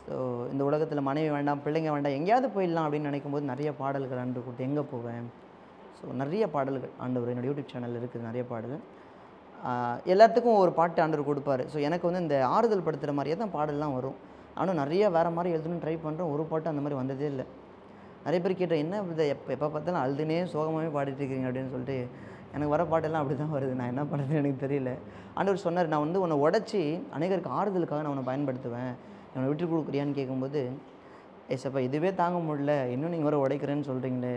ஸோ இந்த உலகத்தில் மனைவி வேண்டாம், பிள்ளைங்க வேண்டாம், எங்கேயாவது போயிடலாம் அப்படின்னு நினைக்கும்போது நிறைய பாடல்கள் ஆண்டவர் கொடுத்து எங்கே போவேன். ஸோ நிறைய பாடல்கள் ஆண்டவர் என்னோடய யூடியூப் சேனலில் இருக்குது, நிறைய பாடல்கள். எல்லாத்துக்கும் ஒரு பாட்டு ஆண்டவர் கொடுப்பார். ஸோ எனக்கு வந்து இந்த ஆறுதல் படுத்துகிற மாதிரியே தான் பாடல்லாம் வரும். நானும் நிறைய வேறு மாதிரி எழுதணும்னு ட்ரை பண்ணுறேன். ஒரு பாட்டு அந்த மாதிரி வந்ததே இல்லை. நிறைய பேர் கேட்டேன், என்ன இதை எப்போ பார்த்தாலும் அழுதுனே சோகமாகவே பாடிட்டு இருக்கீங்க அப்படின்னு சொல்லிட்டு. எனக்கு வர பாட்டெல்லாம் அப்படி தான் வருது. நான் என்ன பண்ணுறதுன்னு எனக்கு தெரியல. ஆண்டவர் சொன்னார், நான் வந்து உன்னை உடச்சி அநேகருக்கு ஆறுதலுக்காக நான் உன்னை பயன்படுத்துவேன், என்னை விட்டு கொடுக்குறியான்னு கேட்கும்போது, ஏசப்பா இதுவே தாங்க முடியல, இன்னும் நீங்கள் வர உடைக்கிறேன்னு சொல்கிறீங்களே,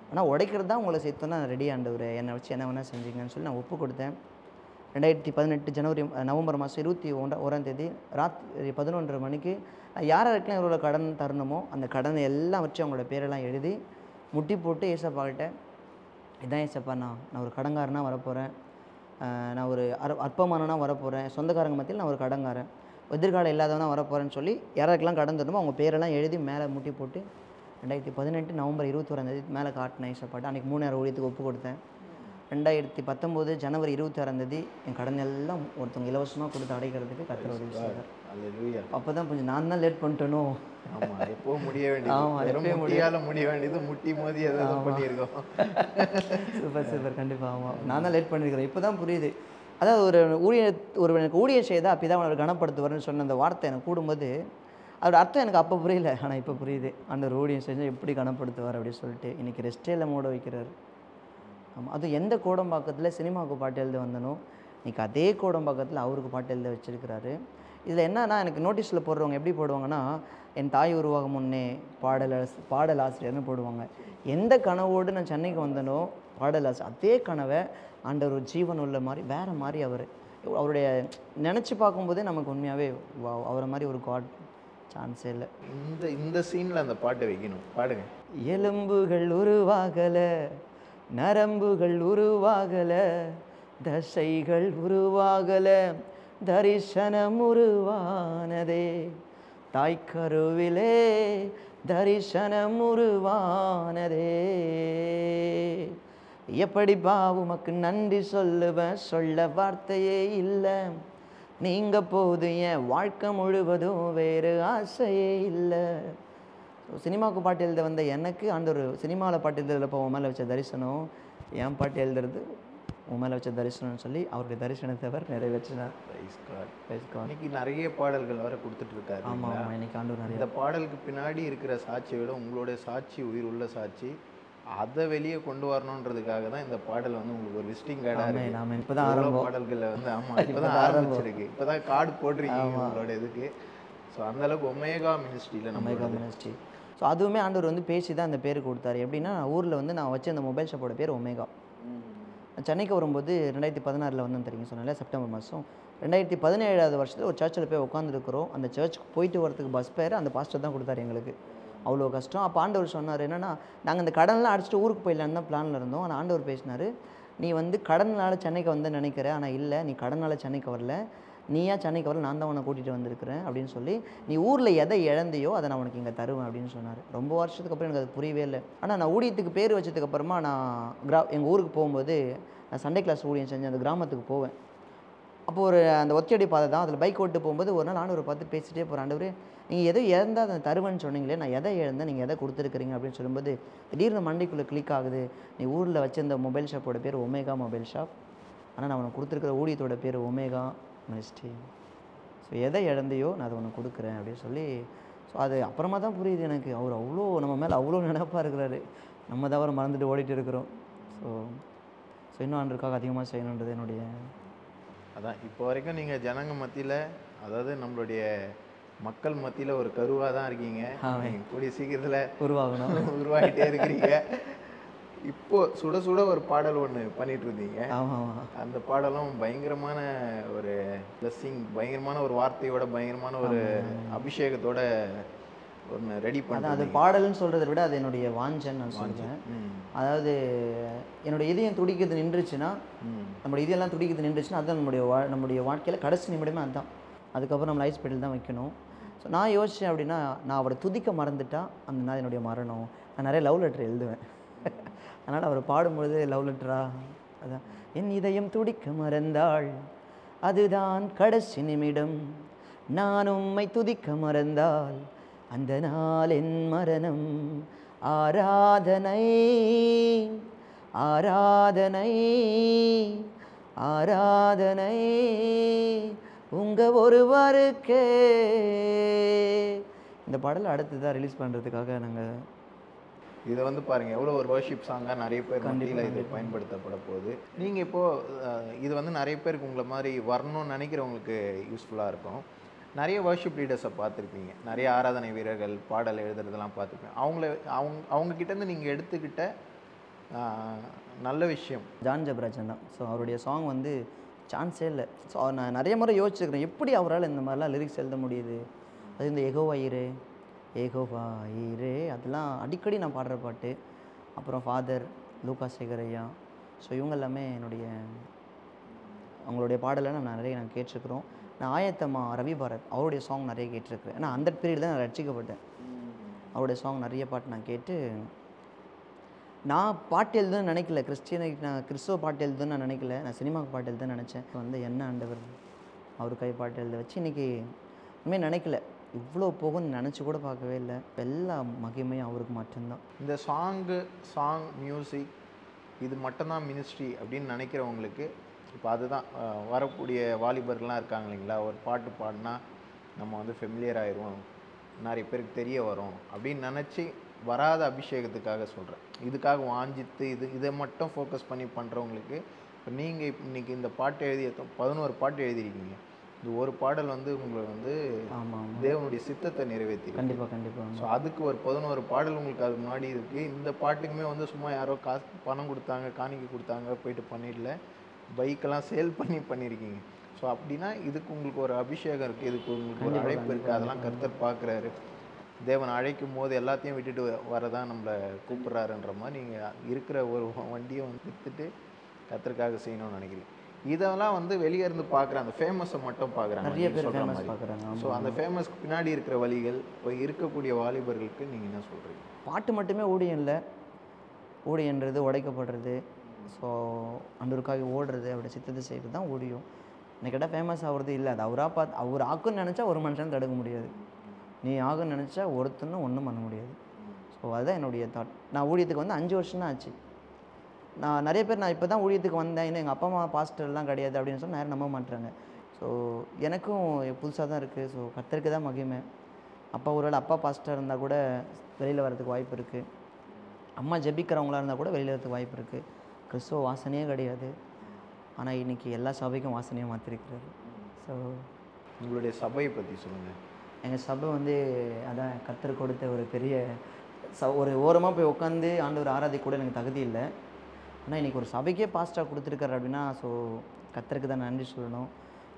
ஆனால் உடைக்கிறது தான் உங்களை சேர்த்தோன்னா நான் ரெடி ஆண்டவர், என்னை வச்சு என்ன வேணால் செஞ்சீங்கன்னு சொல்லி நான் ஒப்பு கொடுத்தேன். 2018 நவம்பர் மாதம் 21 ராத்திரி 11:30 மணிக்கு யாருக்கெல்லாம் இவ்வளோ கடன் தரணுமோ அந்த கடனை எல்லாம் வச்சு அவங்களோட பேரெல்லாம் எழுதி முட்டி போட்டு ஏசப்பாக்கிட்ட, இதான் ஏசப்பா, நான் ஒரு கடங்காரனாக வரப்போகிறேன், நான் ஒரு அற்பமானனாக வரப்போகிறேன், சொந்தக்காரங்க மத்தியில் நான் ஒரு கடங்காரன், எதிர்காலம் இல்லாதவனா வரப்போகிறேன்னு சொல்லி யாருக்கெல்லாம் கடன் தரணுமோ அவங்க பேரெல்லாம் எழுதி மேலே முட்டி போட்டு 2018 நவம்பர் 21 மேலே காட்டினேன் ஏசப்பாட்ட. அன்றைக்கி 3 நேரம் ஊழியத்துக்கு ஒப்பு கொடுத்தேன். 2019 ஜனவரி 26 என் கடன் எல்லாம் ஒருத்தவங்க இலவசமாக கொடுத்து அடைக்கிறதுக்கு கர்த்தர் உதவி செய்தார். அல்லேலூயா. அப்போ தான் கொஞ்சம் நான் தான் லேட் பண்ணிட்டேனோ. ஆமா, எப்போ முடிய ஆமா, வேண்டியது வெறும் எப்பயே முட்டியால முடிய வேண்டியது முட்டி மோதி ஏதோ பண்ணியிருக்கோம். சூப்பர் சூப்பர், கண்டிப்பாக. ஆமாம், நான் தான் லேட் பண்ணியிருக்கிறேன். இப்போ தான் புரியுது. அதாவது எனக்கு ஊழியர் செய்தால் அப்படி தான் அவனை கனப்படுத்துவார்னு சொன்ன அந்த வார்த்தை எனக்கு கூடும்போது அதோட அர்த்தம் எனக்கு அப்போ புரியல. ஆனால் இப்போ புரியுது. ஆண்டவர் ஊழியம் செஞ்சால் எப்படி கனப்படுத்துவார் அப்படின்னு சொல்லிட்டு இன்றைக்கி ரெஸ்ட்டே இல்லாமல் ஓட வைக்கிறார். ஆமாம், அதுவும் எந்த கோடம்பாக்கத்தில் சினிமாவுக்கு பாட்டு எழுத வந்தனோ இன்றைக்கி அதே கோடம்பாக்கத்தில் அவருக்கு பாட்டு எழுத வச்சிருக்கிறாரு. இதில் என்னன்னா, எனக்கு நோட்டீஸில் போடுறவங்க எப்படி போடுவாங்கன்னா, என் தாய் உருவாகும் முன்னே பாடலாசிரியர்னு போடுவாங்க. எந்த கனவோடு நான் சென்னைக்கு வந்தனோ பாடலாசிரியர், அதே கனவை ஆண்டவர் ஒரு ஜீவன் உள்ள மாதிரி வேறு மாதிரி அவருடைய நினச்சி பார்க்கும்போதே நமக்கு உண்மையாகவே அவரை மாதிரி ஒரு காட் சான்ஸே இல்லை. இந்த சீனில் அந்த பாட்டை வைக்கணும், பாடுங்க. எலும்புகள் உருவாகலை, நரம்புகள் உருவாகலை, தசைகள் உருவாகலை, தரிசனம் உருவானதே, தாய்க்கருவிலே தரிசனம் உருவானதே. எப்படிப்பா உமக்கு நன்றி சொல்லுவேன், சொல்ல வார்த்தையே இல்லை. நீங்கள் போது என் வாழ்க்கை முழுவதும் வேறு ஆசையே இல்லை. சினிமாவுக்கு பாட்டு எழுத வந்த எனக்கு ஆண்டவர் சினிமாவில் பாட்டு எழுதுறதுல உன் மேலே வச்ச தரிசனம், என் பாட்டு எழுதுறது உன் மேலே வச்ச தரிசனம்னு சொல்லி அவருடைய தரிசனத்தை அவர் நிறைவேற்றினார். இன்னைக்கு நிறைய பாடல்கள் வர கொடுத்துட்டு இருக்காரு. ஆமாம் ஆமாம், இன்னைக்கு ஆண்டவர் நிறைய. இந்த பாடலுக்கு பின்னாடி இருக்கிற சாட்சியை விட உங்களுடைய சாட்சி உயிர் உள்ள சாட்சி, அதை வெளியே கொண்டு வரணுன்றதுக்காக தான் இந்த பாடல் வந்து உங்களுக்கு ஒரு விசிட்டிங் கார்டாக இருக்கு. நாம இப்போ தான் ஆரம்பம் பாடல்களில் வந்து ஆமாம் இப்போ தான் ஆரம்பிச்சிருக்கு, இப்போ தான் கார்டு போட்டிருக்கீங்க உங்களோட இதுக்கு. ஸோ அந்தளவுக்கு ஒமேகா மினிஸ்ட்ரியில் ஒமேகா மினிஸ்ட்ரி. ஸோ அதுவுமே ஆண்டவர் வந்து பேசி தான் அந்த பேர் கொடுத்தாரு. எப்படின்னா, ஊரில் வந்து நான் வச்ச அந்த மொபைல் ஷாப்போட பேர் ஒமேகா. சென்னைக்கு வரும்போது 2016 வந்தேன் தெரியுங்க, சொன்னால செப்டம்பர் மாதம். 2017 வருஷத்தில் ஒரு சர்ச்சில் போய் உட்காந்துருக்குறோம். அந்த சர்ச்சுக்கு போயிட்டு வரதுக்கு பஸ் பேர் அந்த பாஸ்டர் தான் கொடுத்தாரு எங்களுக்கு. அவ்வளோ கஷ்டம். அப்போ ஆண்டவர் சொன்னார் என்னென்னா, நாங்கள் இந்த கடன்லாம் அடிச்சுட்டு ஊருக்கு போயிடலான்னு தான் பிளானில் இருந்தோம். ஆனால் ஆண்டவர் பேசினார், நீ வந்து கடனால் சென்னைக்கு வந்து நினைக்கிற, ஆனால் இல்லை, நீ கடனால் சென்னைக்கு வரல, நீயா சென்னைக்கு வரல, நான் தான் உன்னை கூட்டிகிட்டு வந்திருக்கிறேன் அப்படின்னு சொல்லி, நீ ஊரில் எதை இழந்தையோ அதை நான் உனக்கு இங்கே தருவேன் அப்படின்னு சொன்னார். ரொம்ப வருஷத்துக்கு அப்புறம் எனக்கு அது புரியவே இல்லை. ஆனால் நான் ஊழியத்துக்கு பேர் வச்சதுக்கப்புறமா நான் எங்கள் ஊருக்கு போகும்போது நான் சண்டே கிளாஸ் ஊழியம் செஞ்சு அந்த கிராமத்துக்கு போவேன். அப்போது ஒரு அந்த ஒத்தையடி பாதை தான், அதில் பைக் ஓட்டு போகும்போது ஒரு நாள் ஆண்டவரை பார்த்து பேசிகிட்டே போகிறேன், ஆண்டவர் நீங்கள் எதோ இழந்தால் அதை தருவேன்னு சொன்னீங்களே, நான் எதை இழந்தேன், நீங்கள் எதை கொடுத்துருக்குறீங்க அப்படின்னு சொல்லும்போது திடீர்னு மண்டைக்குள்ளே கிளிக் ஆகுது, நீ ஊரில் வச்சிருந்த மொபைல் ஷாப்போட பேர் ஒமேகா மொபைல் ஷாப், ஆனால் நான் உனக்கு கொடுத்துருக்குற ஊழியத்தோட பேர் ஒமேகா மினிஸ்ட்ரி. ஸோ எதை இழந்தையோ நான் அதை உனக்கு கொடுக்குறேன் அப்படின்னு சொல்லி. ஸோ அது அப்புறமா தான் புரியுது எனக்கு, அவர் அவ்வளோ நம்ம மேலே அவ்வளோ நினைப்பாக இருக்கிறாரு, நம்ம தான் அவரை மறந்துட்டு ஓடிட்டு இருக்கிறோம். ஸோ இன்னும் ஆண்டருக்காக அதிகமாக செய்யணுன்றது என்னுடைய. அதான் இப்போ வரைக்கும் நீங்கள் ஜனங்க மத்தியில், அதாவது நம்மளுடைய மக்கள் மத்தியில் ஒரு கருவாக தான் இருக்கீங்க. கூடிய சீக்கிரத்தில் உருவாகிட்டே இருக்கிறீங்க. இப்போ சுட சுட ஒரு பாடல் ஒன்று பண்ணிட்டு இருந்தீங்க. அந்த பாடலும் பயங்கரமான ஒரு பிளஸ்ஸிங், பயங்கரமான ஒரு வார்த்தையோட, பயங்கரமான ஒரு அபிஷேகத்தோட ஒன்று ரெடி பண்ண. அது பாடல்னு சொல்கிறத விட அது என்னுடைய வாஞ்சன்னு நான் சொல்லுவேன். அதாவது என்னுடைய இதயம் துடிக்கிறது நின்றுச்சுன்னா, நம்மளுடைய இதயம்லாம் துடிக்கிறது நின்றுச்சுன்னா அதுதான் நம்முடைய வாழ்க்கையில் கடைசி நிமிடமே அதுதான். அதுக்கப்புறம் நம்ம லைஃப் பெட்டில் தான் வைக்கணும். ஸோ நான் யோசித்தேன் அப்படின்னா, நான் அவரை துதிக்க மறந்துட்டா அந்த நாள் என்னுடைய மரணம். நான் நிறைய லவ் லெட்டர் எழுதுவேன். அதனால் அவர் பாடும்பொழுது லவ் லெட்டரா அதான், என் இதயம் துடிக்க மறந்தாள் அதுதான் கடைசி நிமிடம், நான் உம்மை துதிக்க மறந்தால் அந்த நாள் என் மரணம். ஆராதனை ஆராதனை ஆராதனை உங்க ஒருவருக்கே. இந்த பாடல் அடுத்து தான் ரிலீஸ் பண்ணுறதுக்காக நாங்கள் இதை வந்து பாருங்கள், எவ்வளோ ஒரு வர்ஷிப் சாங்காக நிறைய பேர் மத்தியில் இது பயன்படுத்தப்பட போகுது. நீங்கள் இப்போது இது வந்து நிறைய பேருக்கு உங்களை மாதிரி வரணும்னு நினைக்கிறவங்களுக்கு யூஸ்ஃபுல்லாக இருக்கும். நிறைய வர்ஷிப் லீடர்ஸை பார்த்துருப்பீங்க, நிறைய ஆராதனை வீரர்கள் பாடல் எழுதுறதெல்லாம் பார்த்துருப்பீங்க. அவங்கக்கிட்டேருந்து நீங்கள் எடுத்துக்கிட்ட நல்ல விஷயம் ஜான் ஜெபராஜன் தான். ஸோ அவருடைய சாங் வந்து சான்ஸே இல்லை. ஸோ நான் நிறைய முறை யோசிச்சுருக்கிறேன், எப்படி அவரால் இந்த மாதிரிலாம் லிரிக்ஸ் எழுத முடியுது. அது இந்த எகோவாயிரே ஏகோவாயிரே அதெல்லாம் அடிக்கடி நான் பாடுற பாட்டு. அப்புறம் ஃபாதர் லூகா சேகர் ஐயா, ஸோ இவங்க எல்லாமே அவங்களுடைய பாடலை நான் நிறைய கேட்டிருக்கிறோம். நான் ஆயத்தம்மா ரவி பாரத் அவருடைய சாங் நிறைய கேட்டிருக்கிறேன். ஏன்னா அந்த பீரியட் தான் நான் ரட்சிக்கப்பட்டேன். அவருடைய சாங் நிறைய பாட்டு நான் கேட்டு, நான் பாட்டு எழுதுன்னு நினைக்கல, நான் கிறிஸ்துவ பாட்டு எழுதுன்னு நான் நினைக்கல, நான் சினிமாவுக்கு பாட்டு எழுதுன்னு நினச்சேன். வந்து என்ன ஆண்டவர் அவர் கை பாட்டு எழுத வச்சு இன்றைக்கி இனிமேல் நினைக்கல, இவ்வளோ போகும்னு நினச்சி கூட பார்க்கவே இல்லை. எல்லா மகிமையும் அவருக்கு மட்டும்தான். இந்த சாங் மியூசிக் இது மட்டும்தான் மினிஸ்ட்ரி அப்படின்னு நினைக்கிறவங்களுக்கு இப்போ அதுதான் வரக்கூடிய வாலிபர்லாம் இருக்காங்க இல்லைங்களா, ஒரு பாட்டு பாடினா நம்ம வந்து ஃபெமிலியர் ஆயிடுவோம், நிறைய பேருக்கு தெரிய வரும் அப்படின்னு நினச்சி வராத அபிஷேகத்துக்காக சொல்கிறேன். இதுக்காக வாஞ்சித்து இதை மட்டும் ஃபோக்கஸ் பண்ணி பண்ணுறவங்களுக்கு இப்போ நீங்கள் இன்றைக்கி இந்த பாட்டு 11 பாட்டு எழுதியிருக்கீங்க. இந்த ஒரு பாடல் வந்து உங்களை வந்து தேவனுடைய சித்தத்தை நிறைவேற்றி. கண்டிப்பாக. ஸோ அதுக்கு ஒரு 11 பாடல் உங்களுக்கு அது முன்னாடி இருக்குது. இந்த பாட்டுக்குமே வந்து சும்மா யாரோ பணம் கொடுத்தாங்க, காணிக்கை கொடுத்தாங்க, போயிட்டு பண்ணிடல, பைக்கெல்லாம் சேல் பண்ணியிருக்கீங்க. ஸோ அப்படின்னா இதுக்கு உங்களுக்கு ஒரு அபிஷேகம் இருக்குது, இதுக்கு உங்களுக்கு ஒரு அழைப்பு இருக்குது, அதெல்லாம் கர்த்தர் பார்க்குறாரு. தேவன் அழைக்கும் போது எல்லாத்தையும் விட்டுட்டு வரதான் நம்மளை கூப்பிட்றாருன்ற மாதிரி நீங்கள் இருக்கிற ஒரு வண்டியை வந்து விற்றுட்டு கர்த்தருக்காக செய்யணும்னு நினைக்கிறீங்க. இதெல்லாம் வந்து வெளியே இருந்து பார்க்குற அந்த ஃபேமஸை மட்டும் பார்க்குறாங்க, நிறைய பேர் ஃபேமஸ் பார்க்குறாங்க. ஸோ அந்த ஃபேமஸ்க்கு பின்னாடி இருக்கிற வழிகள் இப்போ இருக்கக்கூடிய வாலிபர்களுக்கு நீங்கள் என்ன சொல்கிறீங்க? பாட்டு மட்டுமே ஊழியம் இல்லை, ஊழியன்றது உடைக்கப்படுறது, ஸோ அண்டூருக்காக ஓடுறது, அவருடைய சித்தத்தை செய்கிறது தான் ஊழியம். எனக்கு கேட்டால் ஃபேமஸ் ஆகுறது இல்லை, அது அவர் ஆக்குன்னு நினச்சா ஒரு மனுஷன் தடுக்க முடியாது, நீ ஆகுன்னு நினச்சா ஒருத்தனும் ஒன்றும் பண்ண முடியாது. ஸோ அதுதான் என்னுடைய தாட். நான் ஊழியத்துக்கு வந்து 5 வருஷம் தான் ஆச்சு. நான் நிறைய பேர் நான் இப்போ தான் ஊழியத்துக்கு வந்தேன், இன்னும் எங்கள் அப்பா அம்மா பாஸ்டர்லாம் கிடையாது அப்படின்னு சொல்லி யாரும் நம்ப மாட்டுறாங்க. ஸோ எனக்கும் புதுசாக தான் இருக்குது. ஸோ கர்த்தருக்கு தான் மகிமை. ஒருவேளை அப்பா பாஸ்டர் இருந்தால் கூட வெளியில் வரதுக்கு வாய்ப்பு இருக்குது, அம்மா ஜெபிக்கிறவங்களா இருந்தால் கூட வெளியில் வரதுக்கு வாய்ப்பு இருக்குது. கிறிஸ்துவ வாசனையே கிடையாது, ஆனால் இன்றைக்கி எல்லா சபைக்கும் வாசனையாக மாற்றிருக்கிறாரு. ஸோ உங்களுடைய சபையை பற்றி சொல்லுங்கள். எங்கள் சபை வந்து அதான் கர்த்தர் கொடுத்த ஒரு பெரிய ஒரு ஓரமாக போய் உட்காந்து ஆண்டவர் ஆராதிக்க கூட எனக்கு தகுதி இல்லை. ஆனால் இன்றைக்கி ஒரு சபைக்கே பாஸ்டாக கொடுத்துருக்காரு அப்படின்னா ஸோ கர்த்தருக்கு தான் நன்றி சொல்லணும்.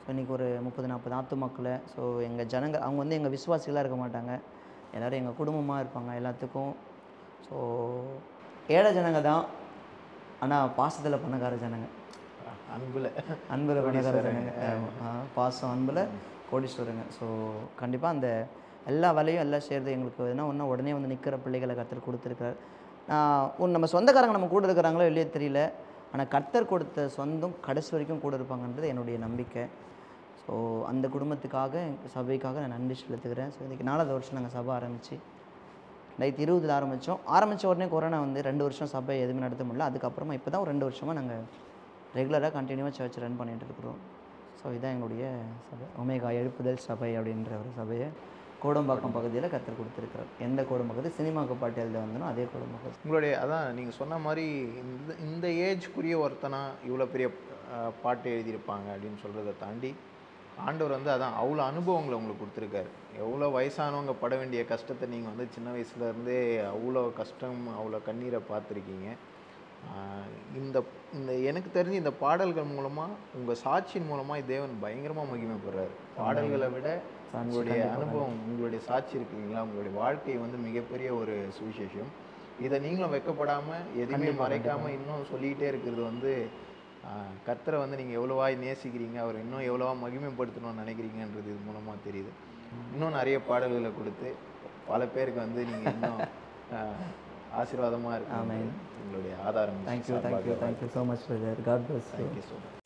ஸோ இன்றைக்கி ஒரு 30-40 ஆத்து மக்களை, ஸோ எங்கள் ஜனங்கள் அவங்க வந்து எங்கள் விசுவாசிகளாக இருக்க மாட்டாங்க, எல்லோரும் எங்கள் குடும்பமாக இருப்பாங்க எல்லாத்துக்கும். ஸோ ஏழை ஜனங்க தான், ஆனால் பாசத்தில் பணக்கார ஜனங்க, அன்பில் பணக்கார ஜனங்க, பாசம் அன்பில் கோடீஸ்வரங்க. ஸோ கண்டிப்பாக அந்த எல்லா வேலையும் எல்லாம் சேர்ந்து எங்களுக்கு எதுனா ஒன்றா உடனே வந்து நிற்கிற பிள்ளைகளை கர்த்தர் கொடுத்துருக்காரு. நம்ம சொந்தக்காரங்க நம்ம கூட இருக்கிறாங்களோ இல்லையே தெரியல, ஆனால் கர்த்தர் கொடுத்த சொந்தம் கடைசி வரைக்கும் கூட இருப்பாங்கன்றது என்னுடைய நம்பிக்கை. ஸோ அந்த குடும்பத்துக்காக சபைக்காக நான் நன்றி செலுத்துக்கிறேன். ஸோ இன்றைக்கி 4வது வருஷம் நாங்கள் சபை ஆரம்பித்து 2020 ஆரம்பித்த உடனே கொரோனா வந்து 2 வருஷம் சபை எதுவுமே நடத்த முடியல. அதுக்கப்புறமா இப்போ தான் ஒரு 2 வருஷமாக நாங்கள் ரெகுலராக கண்டினியூவாக சர்ச் ரன் பண்ணிகிட்டு இருக்கிறோம். ஸோ இதுதான் எங்களுடைய சபை, ஒமேகா எழுப்புதல் சபை அப்படின்ற ஒரு சபையை கோடம்பாக்கம் பகுதியில் கர்த்தர் கொடுத்துருக்கிறார். எந்த கோடம்பாக்கத்தில் சினிமாவுக்கு பாட்டு எழுத வந்தனோ அதே கோடம்பாக்கம். உங்களுடைய அதான் நீங்கள் சொன்ன மாதிரி இந்த ஏஜ்க்குரிய ஒருத்தனா இவ்வளோ பெரிய பாட்டு எழுதியிருப்பாங்க அப்படின்னு சொல்கிறத தாண்டி ஆண்டவர் வந்து அதான் அவ்வளோ அனுபவங்களை உங்களுக்கு கொடுத்துருக்காரு. எவ்வளோ வயசானவங்க பட வேண்டிய கஷ்டத்தை நீங்கள் வந்து சின்ன வயசுலேருந்தே அவ்வளோ கஷ்டம் அவ்வளோ கண்ணீரை பார்த்துருக்கீங்க. இந்த இந்த எனக்கு தெரிஞ்சு இந்த பாடல்கள் மூலமாக உங்கள் சாட்சியின் மூலமாக தேவன் பயங்கரமாக மகிமைப்படுறாரு. பாடல்களை விட உங்களுடைய அனுபவம், உங்களுடைய சாட்சி இருக்கு இல்லைங்களா, உங்களுடைய வாழ்க்கை வந்து மிகப்பெரிய ஒரு சுவிசேஷம். இதை நீங்களும் வெட்கப்படாமல் எதுவுமே மறைக்காமல் இன்னும் சொல்லிக்கிட்டே இருக்கிறது வந்து கர்த்தரை வந்து நீங்கள் எவ்வளோவா நேசிக்கிறீங்க, அவர் இன்னும் எவ்வளோவா மகிமைப்படுத்தணும்னு நினைக்கிறீங்கன்றது இது மூலமாக தெரியுது. இன்னும் நிறைய பாடல்களை கொடுத்து பல பேருக்கு வந்து நீங்கள் இன்னும் ஆசீர்வாதமாக இருக்கு. உங்களுடைய ஆதாரம். Thank you so much brother. God bless you. Thank you so much.